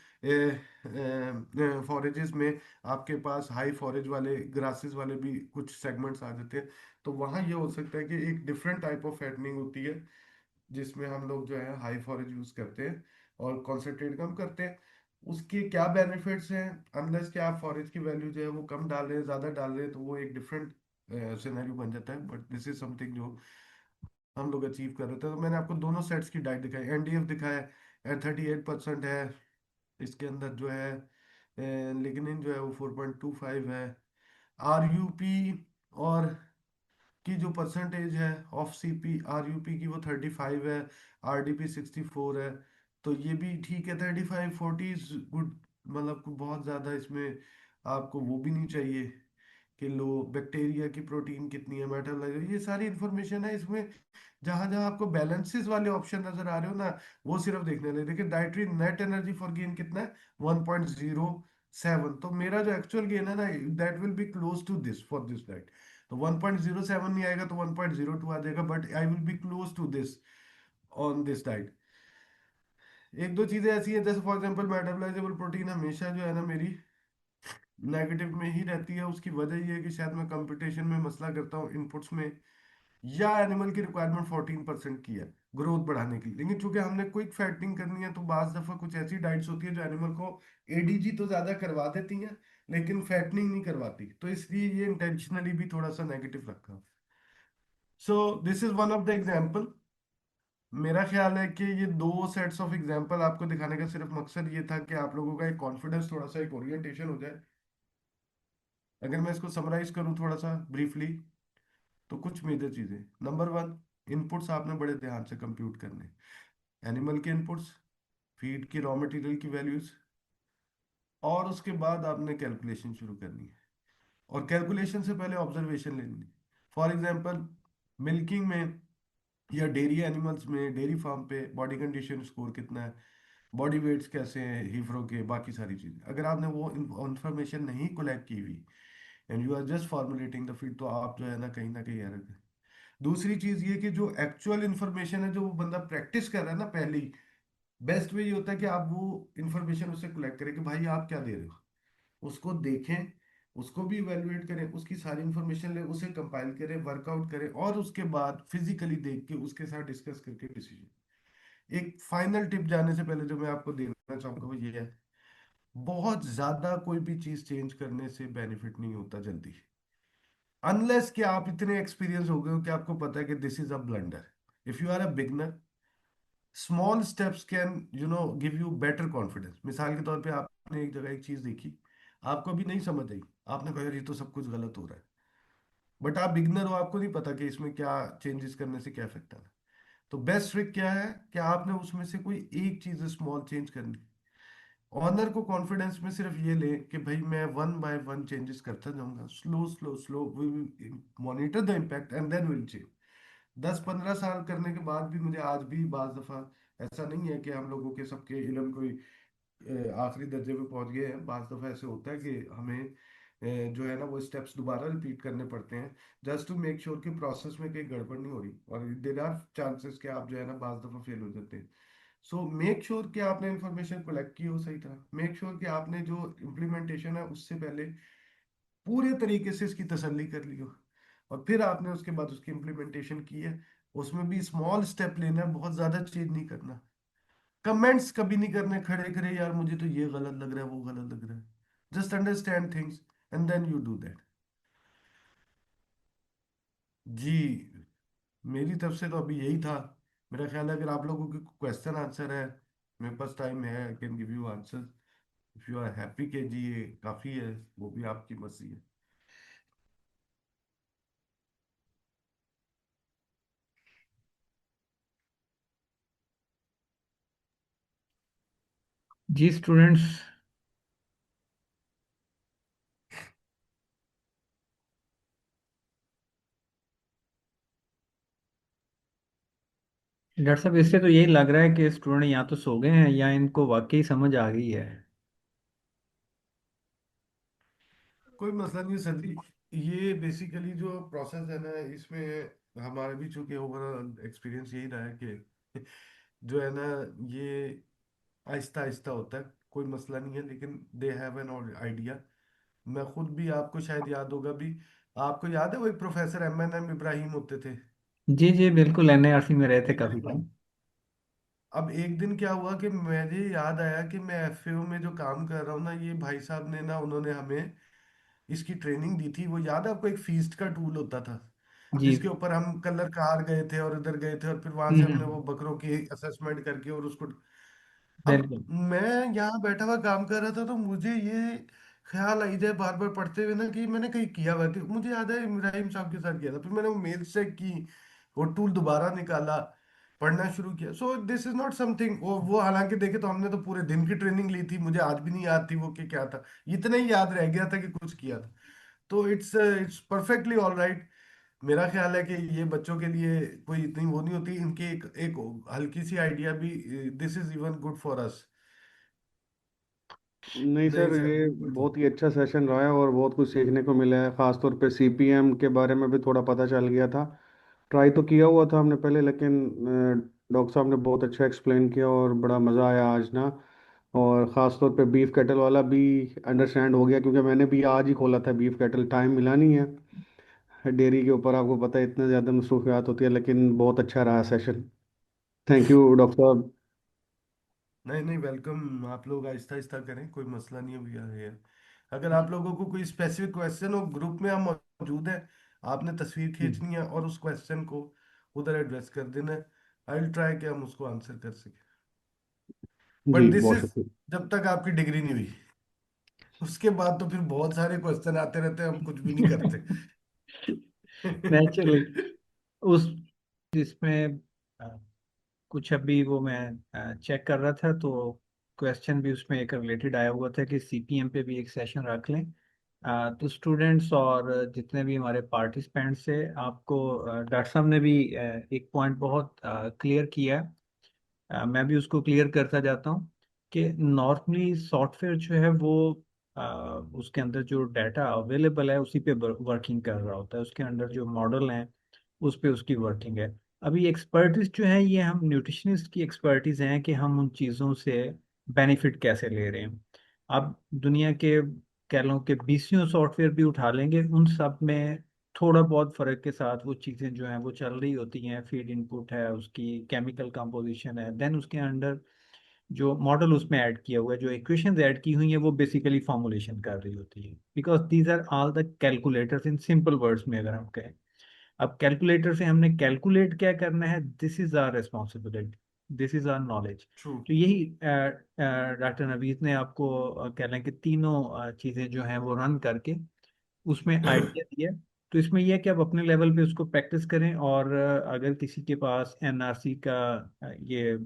फॉरेजेस में आपके पास हाई फॉरेज वाले ग्रासेस वाले भी कुछ सेगमेंट्स आ जाते हैं, तो वहाँ ये हो सकता है कि एक डिफरेंट टाइप ऑफ फैटनिंग होती है, जिसमें हम लोग जो है हाई फॉरेज यूज करते हैं और कॉन्सेंट्रेट कम करते हैं। उसके क्या बेनिफिट्स हैं, अनलेस कि आप फॉरेज की वैल्यू जो है वो कम डाल रहे हैं, ज़्यादा डाल रहे हैं, तो वो एक डिफरेंट सिनेरियो बन जाता है, बट दिस इज समथिंग जो हम लोग अचीव कर रहे थे। तो मैंने आपको दोनों सेट्स की डाइट दिखाई, एनडीएफ दिखाया है 38% है, इसके अंदर जो है लिग्निन जो है वो 4.25 है, आर यू पी और की जो परसेंटेज है ऑफ सीपी आरयूपी की वो 35 है, आरडीपी 64 है। तो ये भी ठीक है, 35-40 इज गुड। मतलब कोई बहुत ज़्यादा इसमें आपको वो भी नहीं चाहिए कि लो बैक्टीरिया की प्रोटीन कितनी है, मेटाबोलाइज, ये सारी इंफॉर्मेशन है इसमें। जहां जहां आपको बैलेंसेस वाले ऑप्शन नजर आ रहे हो ना, वो सिर्फ देखने लगे। देखिए dietary net energy for gain कितना है, 1.07। तो मेरा जो एक्चुअल गेन है ना, that will be close to this for this diet. तो 1.07 नहीं आएगा तो 1.02 आ जाएगा, but I will be close to this on this diet. एक दो चीजें ऐसी हैं, जैसे फॉर एग्जांपल मेटाबोलाइजेबल प्रोटीन हमेशा जो है ना मेरी नेगेटिव में ही रहती है। उसकी वजह ये है कि शायद मैं कंपटीशन में मसला करता हूँ इनपुट्स में, या एनिमल की रिक्वायरमेंट 14% की है ग्रोथ बढ़ाने की। लेकिन चूंकि हमने क्विक फैटिंग करनी है, तो बाज दफा कुछ ऐसी डाइट्स होती है जो एनिमल को एडीजी तो ज्यादा करवा देती हैं, लेकिन फैटनिंग नहीं करवाती। तो इसलिए ये इंटेंशनली भी थोड़ा सा नेगेटिव रखा। So this is one of the example. मेरा ख्याल है कि ये दो सेट्स ऑफ एग्जाम्पल आपको दिखाने का सिर्फ मकसद ये था कि आप लोगों का एक कॉन्फिडेंस, थोड़ा सा एक ओरिएंटेशन हो जाए। अगर मैं इसको समराइज करूं थोड़ा सा ब्रीफली, तो कुछ मेजर चीजें। नंबर वन, इनपुट्स आपने बड़े ध्यान से कंप्यूट करने। एनिमल के इनपुट्स, फीड की रॉ मटेरियल की वैल्यूज, और उसके बाद आपने कैलकुलेशन शुरू करनी है। और कैलकुलेशन से पहले ऑब्जर्वेशन लेनी है। फॉर एग्जांपल मिल्किंग में या डेयरी एनिमल्स में, डेयरी फार्म पे बॉडी कंडीशन स्कोर कितना है, बॉडी वेट्स कैसे हैं हीफरो के, बाकी सारी चीजें। अगर आपने वो इंफॉर्मेशन नहीं कलेक्ट की हुई and you are just formulating the feed, तो आप जो है ना कहीं एरर है। दूसरी चीज ये कि जो एक्चुअल इंफॉर्मेशन है, जो वो बंदा प्रैक्टिस कर रहा है ना, पहली बेस्ट वे ये होता है कि आप वो इंफॉर्मेशन उससे कलेक्ट करें कि भाई आप क्या दे रहे हो, उसको देखें, उसको भी इवेलुएट करें, उसकी सारी इंफॉर्मेशन ले, उसे कंपाइल करें, वर्कआउट करें, और उसके बाद फिजिकली देख के उसके साथ डिस्कस करके डिसीजन। एक फाइनल टिप जाने से पहले जो मैं आपको देना चाहूंगा वो ये है, बहुत ज्यादा कोई भी चीज चेंज करने से बेनिफिट नहीं होता जल्दी, अनलेस कि आप इतने एक्सपीरियंस हो गए हो कि आपको पता है कि this is a blunder. If you are a beginner, small steps can give you better confidence. मिसाल के तौर पे आपने एक जगह एक चीज देखी, आपको अभी नहीं समझ आई, आपने कहा यार ये तो सब कुछ गलत हो रहा है, बट आप बिगनर हो, आपको नहीं पता कि इसमें क्या चेंजेस करने से क्या इफेक्ट आना है। तो बेस्ट ट्रिक क्या है कि आपने उसमें से कोई एक चीज स्मॉल चेंज करनी। ऑनर को कॉन्फिडेंस में सिर्फ ये ले कि भाई मैं वन बाय वन चेंजेस करता जाऊंगा, slow slow slow, we will monitor the impact and then will change. 10-15 साल करने के बाद भी मुझे आज भी बाज दफा, ऐसा नहीं है कि हम लोगों के सबके इल्म कोई आखिरी दर्जे पे पहुंच गए हैं, बाज दफा ऐसे होता है कि हमें जो है ना वो स्टेप्स दोबारा रिपीट करने पड़ते हैं, जस्ट टू मेक श्योर कि प्रोसेस में कहीं गड़बड़ नहीं हो रही, और देर आर चांसेस कि आप जो है ना बाज दफा फेल हो जाते हैं। सो मेक श्योर कि आपने इंफॉर्मेशन कलेक्ट की हो सही तरह, मेक श्योर कि आपने जो इम्प्लीमेंटेशन है उससे पहले पूरे तरीके से इसकी तसल्ली कर ली हो, और फिर आपने उसके बाद उसकी इम्प्लीमेंटेशन की है। उसमें भी स्मॉल स्टेप लेना है, बहुत ज्यादा चेंज नहीं करना। कमेंट्स कभी नहीं करने खड़े खड़े, यार मुझे तो ये गलत लग रहा है वो गलत लग रहा है। Just understand things and then you do that. जी, मेरी तरफ से तो अभी यही था। मेरा ख्याल है अगर आप लोगों के क्वेश्चन आंसर है, मेरे पास टाइम है, I can give you answer. If you are happy के जी ये काफी है, वो भी आपकी मर्जी है। जी स्टूडेंट्स, डॉक्टर साहब इससे तो यही लग रहा है कि स्टूडेंट या तो सो गए हैं या इनको वाकई समझ आ गई है। कोई मसला नहीं सर जी। ये बेसिकली जो प्रोसेस है ना, इसमें हमारा भी चूंकि ओवरऑल एक्सपीरियंस यही रहा है कि जो है ना ये आहिस्ता आहिस्ता होता है, कोई मसला नहीं है, लेकिन दे हैव एन आइडिया। मैं खुद भी, आपको शायद याद होगा भी, आपको याद है वो एक प्रोफेसर MNM इब्राहिम होते थे। जी जी बिल्कुल, एनआरसी में रहे थे काफी टाइम। अब एक दिन क्या हुआ कि मुझे याद आया कि मैं FAO में जो काम कर रहा हूँ ना, ये भाई साहब ने ना, उन्होंने हमें इसकी ट्रेनिंग दी थी। वो याद है आपको, एक फीस्ट का टूल होता था जी। जिसके ऊपर हम कलर कार गए थे और इधर गए थे, और फिर वहां से हमने वो बकरों की असेसमेंट करके और उसको। अब बिल्कुल। मैं यहाँ बैठा हुआ काम कर रहा था, तो मुझे ये ख्याल आई जाए बार बार पढ़ते हुए ना कि मैंने कहीं किया हुआ, कि मुझे याद है इब्राहिम साहब के साथ किया था, फिर मैंने वो मेल चेक की, वो टूल दोबारा निकाला, पढ़ना शुरू किया। So this is not something, वो हालांकि देखे तो हमने तो पूरे दिन की ट्रेनिंग ली थी, मुझे आज भी नहीं याद थी वो कि क्या था, इतना ही याद रह गया था कि कुछ किया था। तो इट्स परफेक्टली ऑल राइट। मेरा ख्याल है कि ये बच्चों के लिए कोई इतनी वो नहीं होती, इनकी एक एक हल्की सी आइडिया भी, this is even good for us. नहीं नहीं सर, सर ये बिल्कुल ठीक। बहुत ही अच्छा सेशन रहा है और बहुत कुछ सीखने को मिला है। खासतौर पे सीपीएम के बारे में भी थोड़ा पता चल गया था। ट्राई तो किया हुआ था हमने पहले, लेकिन डॉक्टर साहब ने बहुत अच्छा एक्सप्लेन किया और बड़ा मज़ा आया आज ना। और ख़ास तौर पे बीफ केटल वाला भी अंडरस्टैंड हो गया, क्योंकि मैंने भी आज ही खोला था बीफ केटल, टाइम मिला नहीं है। डेयरी के ऊपर आपको पता है इतने ज़्यादा मसरूफियात होती है, लेकिन बहुत अच्छा रहा सेशन। थैंक यू डॉक्टर साहब। नहीं नहीं, वेलकम। आप लोग आहिस्ता आहिस्ता करें, कोई मसला नहीं है भैया है। अगर आप लोगों को कोई स्पेसिफिक क्वेश्चन हो, ग्रुप में हम मौजूद हैं, आपने तस्वीर खींचनी है और उस क्वेश्चन को उधर एड्रेस कर देना है। आई विल ट्राई कि हम उसको आंसर कर सकें। बट जी दिस बहुत इज शुक्रिया। जब तक आपकी डिग्री नहीं हुई, उसके बाद तो फिर बहुत सारे क्वेश्चन आते रहते हैं, हम कुछ भी नहीं करते। नेचुरली उस जिसमें कुछ अभी वो मैं चेक कर रहा था, तो क्वेश्चन भी उसमें एक रिलेटेड आया हुआ था कि सीपीएम पे भी एक सेशन रख लें। तो स्टूडेंट्स और जितने भी हमारे पार्टिसिपेंट्स हैं, आपको डॉक्टर साहब ने भी एक पॉइंट बहुत क्लियर किया। मैं भी उसको क्लियर करता जाता हूँ कि नॉर्मली सॉफ्टवेयर जो है वो उसके अंदर जो डाटा अवेलेबल है उसी पे वर्किंग कर रहा होता है, उसके अंदर जो मॉडल हैं उस पे उसकी वर्किंग है। अभी एक्सपर्टीज जो है ये हम न्यूट्रिशनिस्ट की एक्सपर्टीज हैं कि हम उन चीज़ों से बेनिफिट कैसे ले रहे हैं। आप दुनिया के कह लो कि बीसियों सॉफ्टवेयर भी उठा लेंगे, उन सब में थोड़ा बहुत फर्क के साथ वो चीज़ें जो हैं वो चल रही होती हैं। फीड इनपुट है, उसकी केमिकल कंपोजिशन है, देन उसके अंडर जो मॉडल उसमें ऐड किया हुआ है, जो इक्वेशंस ऐड की हुई हैं, वो बेसिकली फॉर्मुलेशन कर रही होती है। Because these are all the calculators in simple words में अगर हम कहें। अब कैलकुलेटर से हमने कैलकुलेट क्या करना है, this is our responsibility, this is our knowledge. True. तो यही डॉक्टर नवीद ने आपको कह लें कि तीनों चीज़ें जो हैं वो रन करके उसमें आइडिया दिया। तो इसमें यह है कि आप अपने लेवल पे उसको प्रैक्टिस करें, और अगर किसी के पास एनआरसी का ये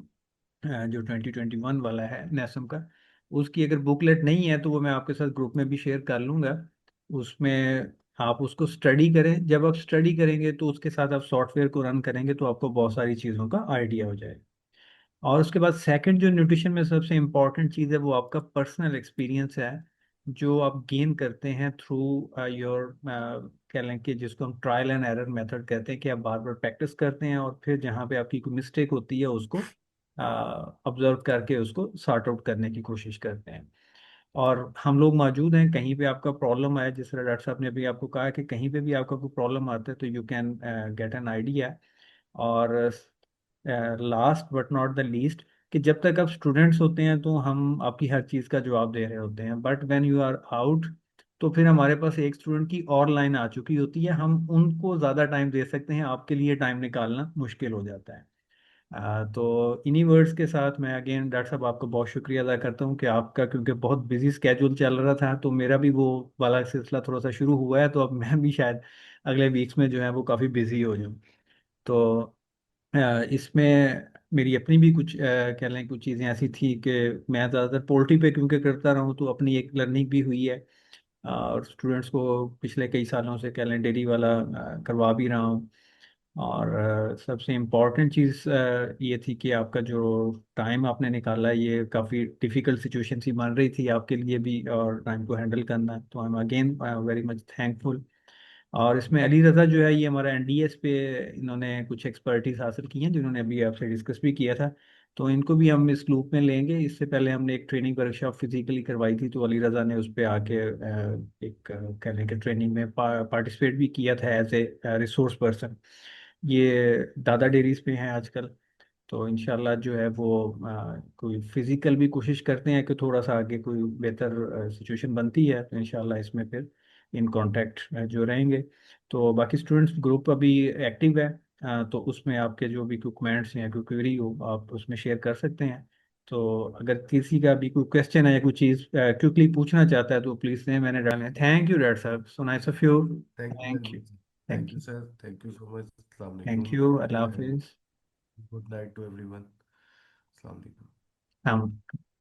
जो 2021 वाला है नेसम का, उसकी अगर बुकलेट नहीं है तो वो मैं आपके साथ ग्रुप में भी शेयर कर लूँगा। उसमें आप उसको स्टडी करें। जब आप स्टडी करेंगे तो उसके साथ आप सॉफ्टवेयर को रन करेंगे तो आपको बहुत सारी चीज़ों का आइडिया हो जाएगा। और उसके बाद सेकंड जो न्यूट्रिशन में सबसे इम्पॉर्टेंट चीज़ है वो आपका पर्सनल एक्सपीरियंस है, जो आप गेन करते हैं थ्रू योर कह लें कि जिसको हम ट्रायल एंड एरर मेथड कहते हैं, कि आप बार बार प्रैक्टिस करते हैं और फिर जहाँ पे आपकी कोई मिस्टेक होती है उसको ऑब्जर्व करके उसको सॉर्ट आउट करने की कोशिश करते हैं। और हम लोग मौजूद हैं, कहीं पे आपका प्रॉब्लम आए, जिस तरह डॉक्टर साहब ने अभी आपको कहा कि कहीं पे भी आपका कोई प्रॉब्लम आता है तो you can get an idea. और last but not the least, कि जब तक आप स्टूडेंट्स होते हैं तो हम आपकी हर चीज़ का जवाब दे रहे होते हैं, but when you are out तो फिर हमारे पास एक स्टूडेंट की और लाइन आ चुकी होती है, हम उनको ज़्यादा टाइम दे सकते हैं, आपके लिए टाइम निकालना मुश्किल हो जाता है। तो इन्हीं वर्ड्स के साथ मैं अगेन डॉक्टर साहब आपको बहुत शुक्रिया अदा करता हूँ कि आपका, क्योंकि बहुत बिजी स्केड्यूल चल रहा था, तो मेरा भी वो वाला सिलसिला थोड़ा सा शुरू हुआ है, तो अब मैं भी शायद अगले वीक्स में जो है वो काफ़ी बिजी हो जाऊँ। तो इसमें मेरी अपनी भी कुछ कह लें कुछ चीज़ें ऐसी थी कि मैं ज़्यादातर पोल्ट्री पे क्योंकि करता रहा हूँ, तो अपनी एक लर्निंग भी हुई है। और स्टूडेंट्स को पिछले कई सालों से कह लें डेयरी वाला करवा भी रहा हूँ। और सबसे इम्पॉर्टेंट चीज़ ये थी कि आपका जो टाइम आपने निकाला है, ये काफ़ी डिफ़िकल्ट सिचुएशन सी बन रही थी आपके लिए भी, और टाइम को हैंडल करना, तो I M again very much thankful. और इसमें अली रज़ा जो है, ये हमारा एनडीएस पे इन्होंने कुछ एक्सपर्टीज हासिल की हैं, जिन्होंने अभी आपसे डिस्कस भी किया था। तो इनको भी हम इस ग्रुप में लेंगे। इससे पहले हमने एक ट्रेनिंग वर्कशॉप फिजिकली करवाई थी, तो अली रज़ा ने उस पर आके एक कह लें कि ट्रेनिंग में पार्टिसिपेट भी किया था एज ए रिसोर्स पर्सन। ये दादा डेयरीज पे हैं आजकल। तो इंशाल्लाह जो है वो कोई फिजिकल भी कोशिश करते हैं कि थोड़ा सा आगे कोई बेहतर सिचुएशन बनती है तो इंशाल्लाह इसमें फिर इन कांटेक्ट जो रहेंगे। तो बाकी स्टूडेंट्स ग्रुप अभी एक्टिव है, तो उसमें आपके जो भी कोई कमेंट्स हैं, कोई क्वेरी हो, आप उसमें शेयर कर सकते हैं। तो अगर किसी का भी कोई क्वेश्चन है या कोई चीज क्विकली पूछना चाहता है तो प्लीज से मैंने डाले। थैंक यू डॉक्टर साहब, so nice of you. Thank you thank very you. Much. Thank thank you you. Sir, thank you so much. अस्सलाम थैंक वालेकुम यू। अल्लाह एंड हाफिज। Good night to everyone. अस्सलाम वालेकुम। Um,